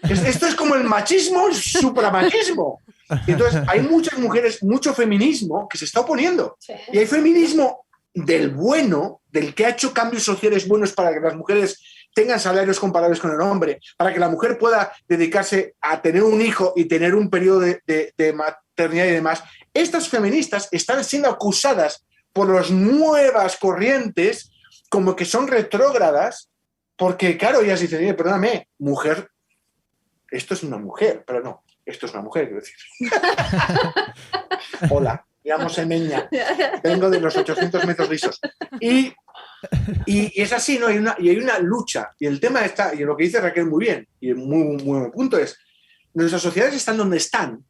Esto es como el machismo, el supramachismo. Y entonces hay muchas mujeres, mucho feminismo que se está oponiendo. Sí. Y hay feminismo del bueno, del que ha hecho cambios sociales buenos para que las mujeres tengan salarios comparables con el hombre, para que la mujer pueda dedicarse a tener un hijo y tener un periodo de maternidad y demás. Estas feministas están siendo acusadas por las nuevas corrientes como que son retrógradas, porque claro, ellas dicen, perdóname, mujer, esto es una mujer, pero no, esto es una mujer, quiero decir. Hola, me llamo Semeña, vengo de los 800 metros lisos. Y es así, ¿no? Hay una lucha. Y el tema está, y lo que dice Raquel muy bien, y muy buen punto es, nuestras sociedades están donde están,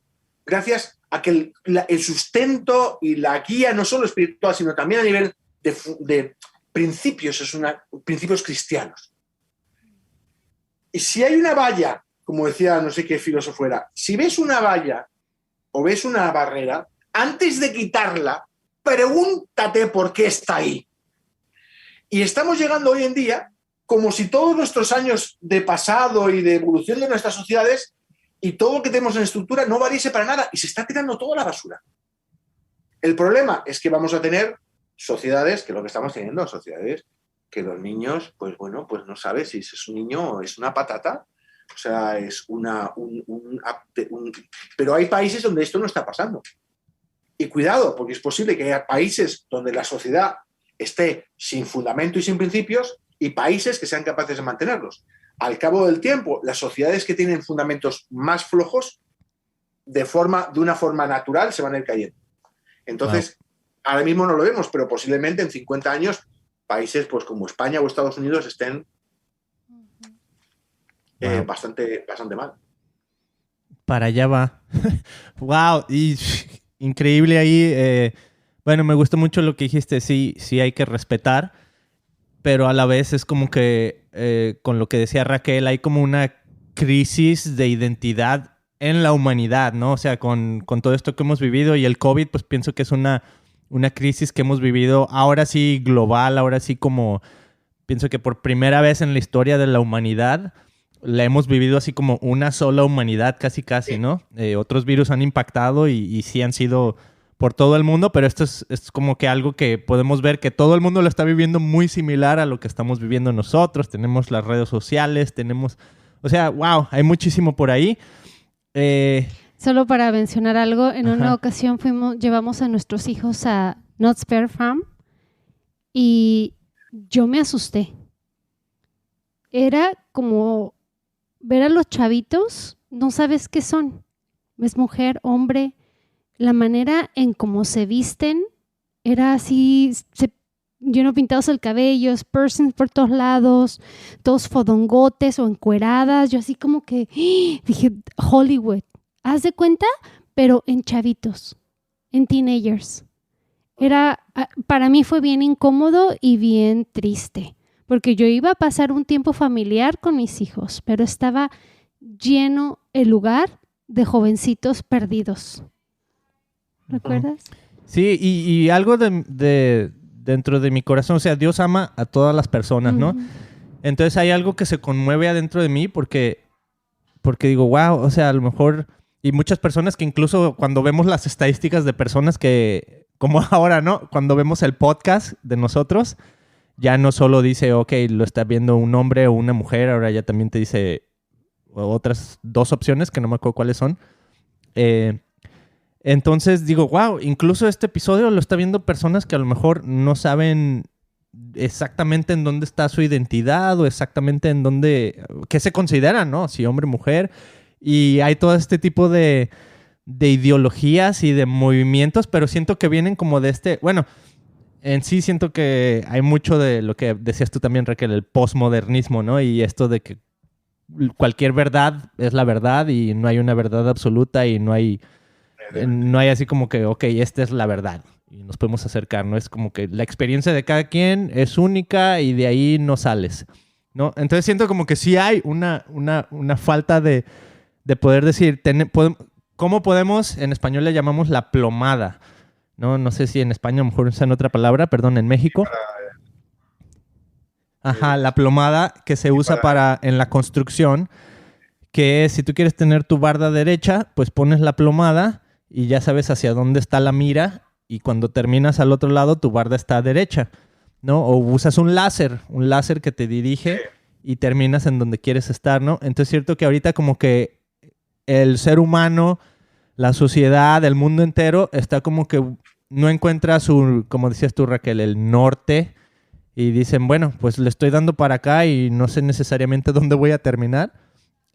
gracias a que el sustento y la guía, no solo espiritual, sino también a nivel de principios, principios cristianos. Y si hay una valla, como decía no sé qué filósofo era, si ves una valla o ves una barrera, antes de quitarla, pregúntate por qué está ahí. Y estamos llegando hoy en día como si todos nuestros años de pasado y de evolución de nuestras sociedades y todo lo que tenemos en estructura no valiese para nada y se está tirando toda la basura. El problema es que vamos a tener sociedades, que lo que estamos teniendo, sociedades que los niños, pues bueno, pues no sabes si es un niño o es una patata, o sea, es pero hay países donde esto no está pasando. Y cuidado, porque es posible que haya países donde la sociedad esté sin fundamento y sin principios y países que sean capaces de mantenerlos. Al cabo del tiempo, las sociedades que tienen fundamentos más flojos, de una forma natural, se van a ir cayendo. Entonces, ahora mismo no lo vemos, pero posiblemente en 50 años, países pues, como España o Estados Unidos estén bastante mal. Para allá va. Wow, y increíble ahí. Bueno, me gustó mucho lo que dijiste, sí hay que respetar, pero a la vez es como que, con lo que decía Raquel, hay como una crisis de identidad en la humanidad, ¿no? O sea, con todo esto que hemos vivido y el COVID, pues pienso que es una crisis que hemos vivido ahora sí global, ahora sí como, pienso que por primera vez en la historia de la humanidad, la hemos vivido así como una sola humanidad, casi, ¿no? Otros virus han impactado y sí han sido por todo el mundo, pero esto es como que algo que podemos ver que todo el mundo lo está viviendo muy similar a lo que estamos viviendo nosotros. Tenemos las redes sociales, o sea, wow, hay muchísimo por ahí. Solo para mencionar algo, en una ocasión llevamos a nuestros hijos a Knott's Berry Farm y yo me asusté. Era como ver a los chavitos, no sabes qué son. Es mujer, hombre. La manera en cómo se visten era así, lleno pintados el cabello, piercings por todos lados, todos fodongotes o encueradas. Yo así como que dije, Hollywood, haz de cuenta, pero en chavitos, en teenagers. Para mí fue bien incómodo y bien triste, porque yo iba a pasar un tiempo familiar con mis hijos, pero estaba lleno el lugar de jovencitos perdidos. ¿Recuerdas? Sí, y algo de dentro de mi corazón, o sea, Dios ama a todas las personas, ¿no? Entonces hay algo que se conmueve adentro de mí porque digo, wow, o sea, a lo mejor, y muchas personas que incluso cuando vemos las estadísticas de personas que, como ahora, ¿no? Cuando vemos el podcast de nosotros, ya no solo dice, ok, lo está viendo un hombre o una mujer, ahora ya también te dice otras 2 opciones que no me acuerdo cuáles son. Entonces digo, wow, incluso este episodio lo está viendo personas que a lo mejor no saben exactamente en dónde está su identidad o exactamente en dónde, qué se consideran, ¿no? Si hombre, mujer. Y hay todo este tipo de ideologías y de movimientos, pero siento que vienen como de bueno, en sí siento que hay mucho de lo que decías tú también, Raquel, el postmodernismo, ¿no? Y esto de que cualquier verdad es la verdad y no hay una verdad absoluta y no hay así como que, ok, esta es la verdad y nos podemos acercar, ¿no? Es como que la experiencia de cada quien es única y de ahí no sales, ¿no? Entonces siento como que sí hay una falta de poder decir, ¿cómo podemos? En español le llamamos la plomada, ¿no? No sé si en España a lo mejor usan otra palabra, perdón, en México. Ajá, la plomada que se usa en la construcción, que es, si tú quieres tener tu barda derecha, pues pones la plomada y ya sabes hacia dónde está la mira y cuando terminas al otro lado tu barda está derecha, ¿no? O usas un láser que te dirige y terminas en donde quieres estar, ¿no? Entonces es cierto que ahorita como que el ser humano, la sociedad, el mundo entero está como que no encuentra como decías tú, Raquel, el norte y dicen, bueno, pues le estoy dando para acá y no sé necesariamente dónde voy a terminar.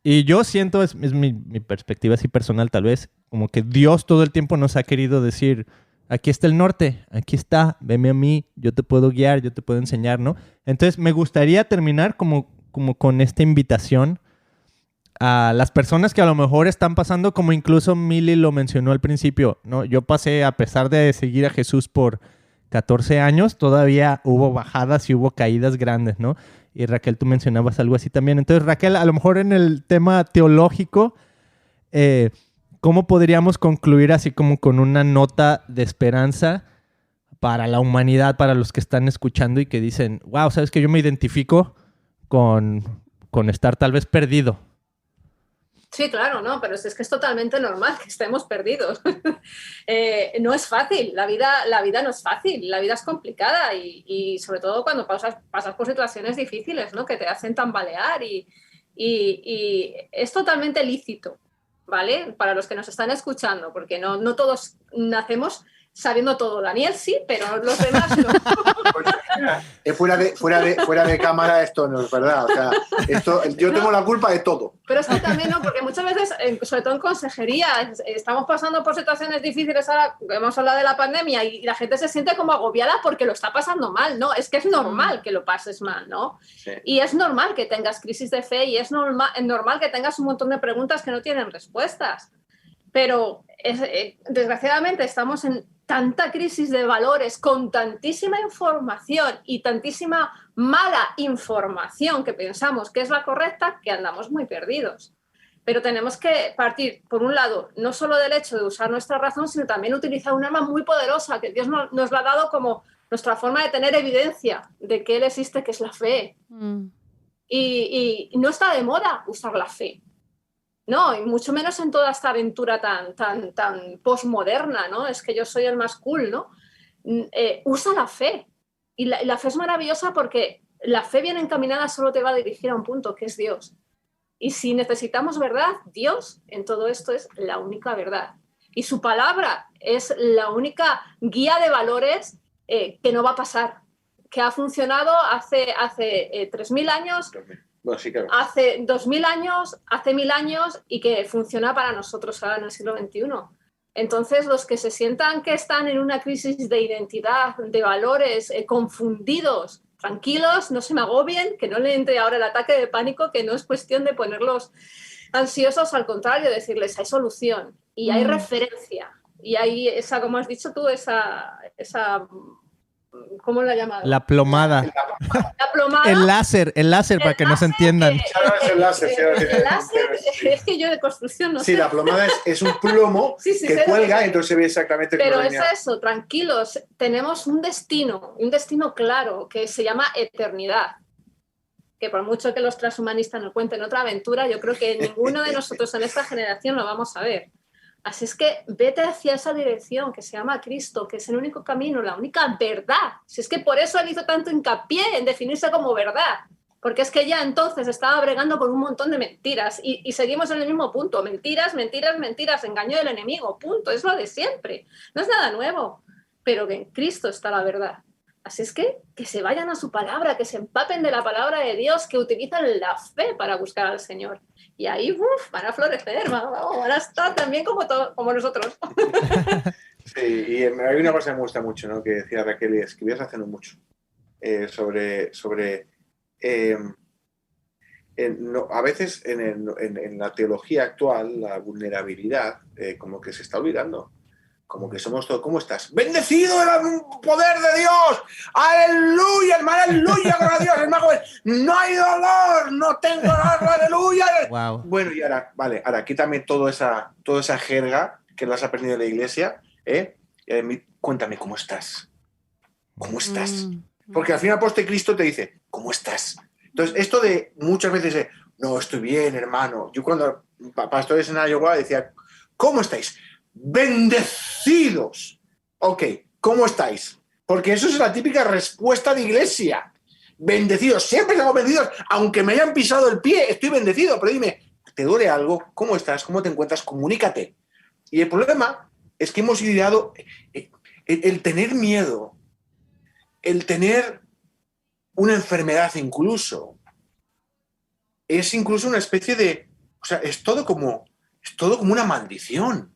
Y yo siento, es mi perspectiva así personal tal vez, como que Dios todo el tiempo nos ha querido decir, aquí está el norte, aquí está, veme a mí, yo te puedo guiar, yo te puedo enseñar, ¿no? Entonces me gustaría terminar como con esta invitación a las personas que a lo mejor están pasando, como incluso Mili lo mencionó al principio, ¿no? Yo pasé, a pesar de seguir a Jesús por 14 años, todavía hubo bajadas y hubo caídas grandes, ¿no? Y Raquel, tú mencionabas algo así también. Entonces, Raquel, a lo mejor en el tema teológico, ¿cómo podríamos concluir así como con una nota de esperanza para la humanidad, para los que están escuchando y que dicen, wow, ¿sabes qué? Yo me identifico con estar tal vez perdido. Sí, claro, no, pero es que es totalmente normal que estemos perdidos. No es fácil, la vida no es fácil, la vida es complicada y sobre todo cuando pasas por situaciones difíciles, ¿no? Que te hacen tambalear y es totalmente lícito, ¿vale? Para los que nos están escuchando, porque no todos nacemos sabiendo todo. Daniel sí, pero los demás no. Fuera de cámara esto no es verdad. O sea, yo tengo la culpa de todo. Pero es que también no, porque muchas veces, sobre todo en consejería, estamos pasando por situaciones difíciles ahora, hemos hablado de la pandemia y la gente se siente como agobiada porque lo está pasando mal, ¿no? Es que es normal que lo pases mal, ¿no? Sí. Y es normal que tengas crisis de fe y es normal que tengas un montón de preguntas que no tienen respuestas. Pero desgraciadamente estamos en tanta crisis de valores, con tantísima información y tantísima mala información que pensamos que es la correcta, que andamos muy perdidos. Pero tenemos que partir, por un lado, no solo del hecho de usar nuestra razón, sino también utilizar un arma muy poderosa que Dios nos la ha dado como nuestra forma de tener evidencia de que Él existe, que es la fe. Y no está de moda usar la fe. No, y mucho menos en toda esta aventura tan postmoderna, ¿no? Es que yo soy el más cool, ¿no? Usa la fe. Y la fe es maravillosa porque la fe bien encaminada solo te va a dirigir a un punto, que es Dios. Y si necesitamos verdad, Dios en todo esto es la única verdad. Y su palabra es la única guía de valores que no va a pasar, que ha funcionado hace 3.000 años, bueno, sí, claro, hace 2.000 años, hace 1.000 años y que funciona para nosotros ahora en el siglo XXI. Entonces, los que se sientan que están en una crisis de identidad, de valores, confundidos, tranquilos, no se me agobien, que no le entre ahora el ataque de pánico, que no es cuestión de ponerlos ansiosos, al contrario, decirles hay solución y hay referencia y hay esa, como has dicho tú, esa ¿cómo la llamas? La plomada. La plomada. El láser para que nos entiendan. El láser, es que yo de construcción no sé. Sí, la plomada es un plomo que cuelga, entonces se ve exactamente cómo Pero es eso, tranquilos, tenemos un destino claro que se llama eternidad. Que por mucho que los transhumanistas nos cuenten otra aventura, yo creo que ninguno de nosotros en esta generación lo vamos a ver. Así es que vete hacia esa dirección que se llama Cristo, que es el único camino, la única verdad. Si es que por eso él hizo tanto hincapié en definirse como verdad, porque es que ya entonces estaba bregando con un montón de mentiras y seguimos en el mismo punto. Mentiras, mentiras, mentiras, engaño del enemigo, punto. Es lo de siempre. No es nada nuevo, pero que en Cristo está la verdad. Así es que se vayan a su palabra, que se empapen de la palabra de Dios, que utilizan la fe para buscar al Señor. Y ahí van a florecer, van a estar también como nosotros. Sí, y hay una cosa que me gusta mucho, ¿no? Que decía Raquel, y escribías hace no mucho, a veces en la teología actual, la vulnerabilidad como que se está olvidando. Como que somos todos, ¿cómo estás? ¡Bendecido el poder de Dios! ¡Aleluya! ¡Aleluya! ¡Gloria a Dios! El mago es, ¡no hay dolor! ¡No tengo dolor! ¡Aleluya! Wow. Bueno, y ahora quítame toda esa jerga que las has aprendido en la iglesia. Cuéntame, ¿cómo estás? ¿Cómo estás? Porque al final poste Cristo te dice, ¿cómo estás? Entonces, esto de muchas veces, no, estoy bien, hermano. Yo cuando pastores en Iowa decía, ¿cómo estáis? Bendecidos. Ok, ¿cómo estáis? Porque eso es la típica respuesta de iglesia. Bendecidos, siempre estamos bendecidos, aunque me hayan pisado el pie, estoy bendecido, pero dime, ¿te duele algo? ¿Cómo estás? ¿Cómo te encuentras? Comunícate. Y el problema es que hemos ideado el tener miedo, el tener una enfermedad incluso, es incluso una especie de, o sea, es todo como una maldición.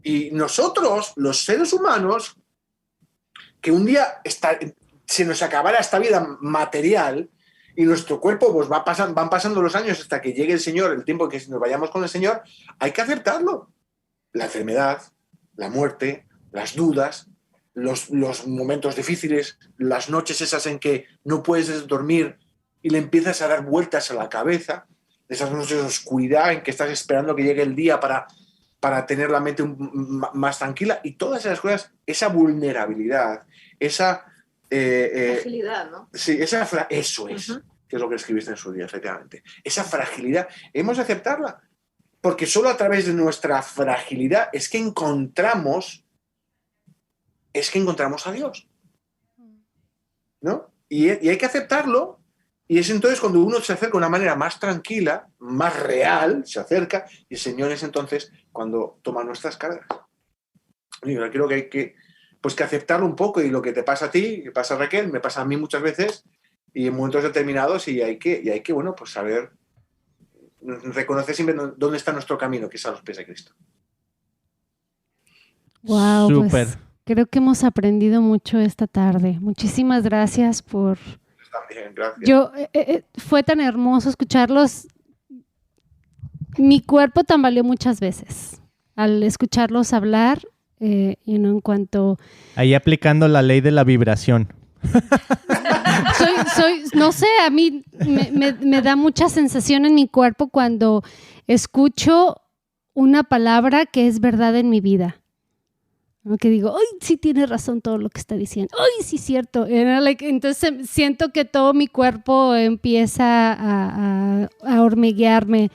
Y nosotros, los seres humanos, que un día se nos acabará esta vida material y nuestro cuerpo pues van pasando los años hasta que llegue el Señor, el tiempo que nos vayamos con el Señor, hay que aceptarlo. La enfermedad, la muerte, las dudas, los momentos difíciles, las noches esas en que no puedes dormir y le empiezas a dar vueltas a la cabeza, esas noches de oscuridad en que estás esperando que llegue el día para tener la mente más tranquila, y todas esas cosas, esa vulnerabilidad, esa... fragilidad, ¿no? Sí, eso es, que es lo que escribiste en su día, efectivamente. Esa fragilidad, hemos de aceptarla, porque solo a través de nuestra fragilidad es que encontramos a Dios, ¿no? Y hay que aceptarlo. Y es entonces cuando uno se acerca de una manera más tranquila, más real, se acerca, y el Señor es entonces cuando toma nuestras cargas. Y yo creo que hay que aceptarlo un poco, y lo que te pasa a ti, que pasa a Raquel, me pasa a mí muchas veces, y en momentos determinados, y hay que bueno, pues saber reconocer siempre dónde está nuestro camino, que es a los pies de Cristo. Wow, Súper. pues creo que hemos aprendido mucho esta tarde. Muchísimas gracias por... También, gracias. Fue tan hermoso escucharlos. Mi cuerpo tambaleó muchas veces al escucharlos hablar. en cuanto... Ahí aplicando la ley de la vibración. No sé, a mí me da mucha sensación en mi cuerpo cuando escucho una palabra que es verdad en mi vida. Que digo, ¡ay, sí tiene razón todo lo que está diciendo! ¡Ay, sí es cierto! Entonces siento que todo mi cuerpo empieza a hormiguearme.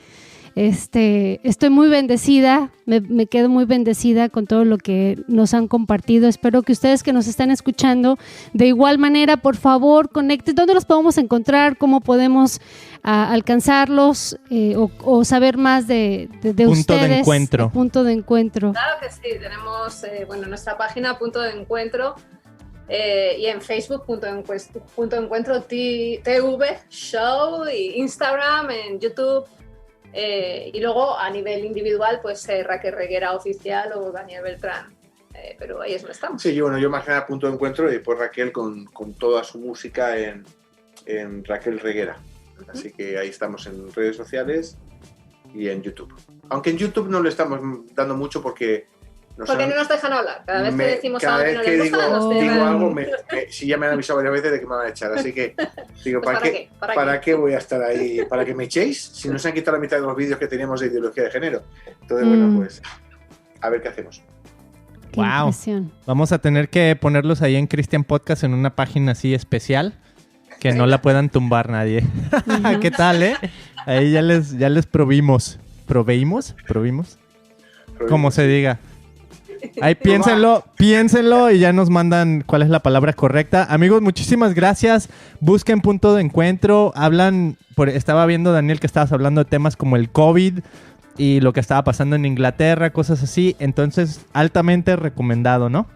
Estoy muy bendecida, me quedo muy bendecida con todo lo que nos han compartido. Espero que ustedes que nos están escuchando, de igual manera, por favor, conecten. ¿Dónde los podemos encontrar? ¿Cómo podemos alcanzarlos o saber más de Punto ustedes? de encuentro. Punto de encuentro. Claro que sí, tenemos nuestra página Punto de Encuentro y en Facebook Punto de Encuentro TV Show, y Instagram, en YouTube. Y luego a nivel individual, pues Raquel Reguera Oficial o Daniel Beltrán. Pero ahí es donde estamos. Sí, yo más que nada Punto de Encuentro, y pues Raquel con toda su música en Raquel Reguera. Así que ahí estamos en redes sociales y en YouTube. Aunque en YouTube no le estamos dando mucho porque no nos dejan hablar. Cada vez que decimos cada algo vez que no les gusta, nos digo algo, si ya me han avisado varias veces de que me van a echar. Así que digo, pues ¿para qué voy a estar ahí? ¿Para que me echéis? Si nos han quitado la mitad de los vídeos que teníamos de ideología de género. Entonces, bueno, pues a ver qué hacemos. Qué Wow. impresión. Vamos a tener que ponerlos ahí en Christian Podcast en una página así especial que no la puedan tumbar nadie. ¿Qué tal, Ahí ya les proveímos. ¿Provimos? Como se diga. Ahí piénsenlo y ya nos mandan cuál es la palabra correcta. Amigos, muchísimas gracias. Busquen Punto de Encuentro. Estaba viendo, Daniel, que estabas hablando de temas como el COVID y lo que estaba pasando en Inglaterra, cosas así. Entonces, altamente recomendado, ¿no?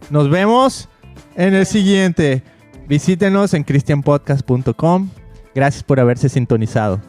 Nos vemos en el siguiente. Visítenos en christianpodcast.com. Gracias por haberse sintonizado.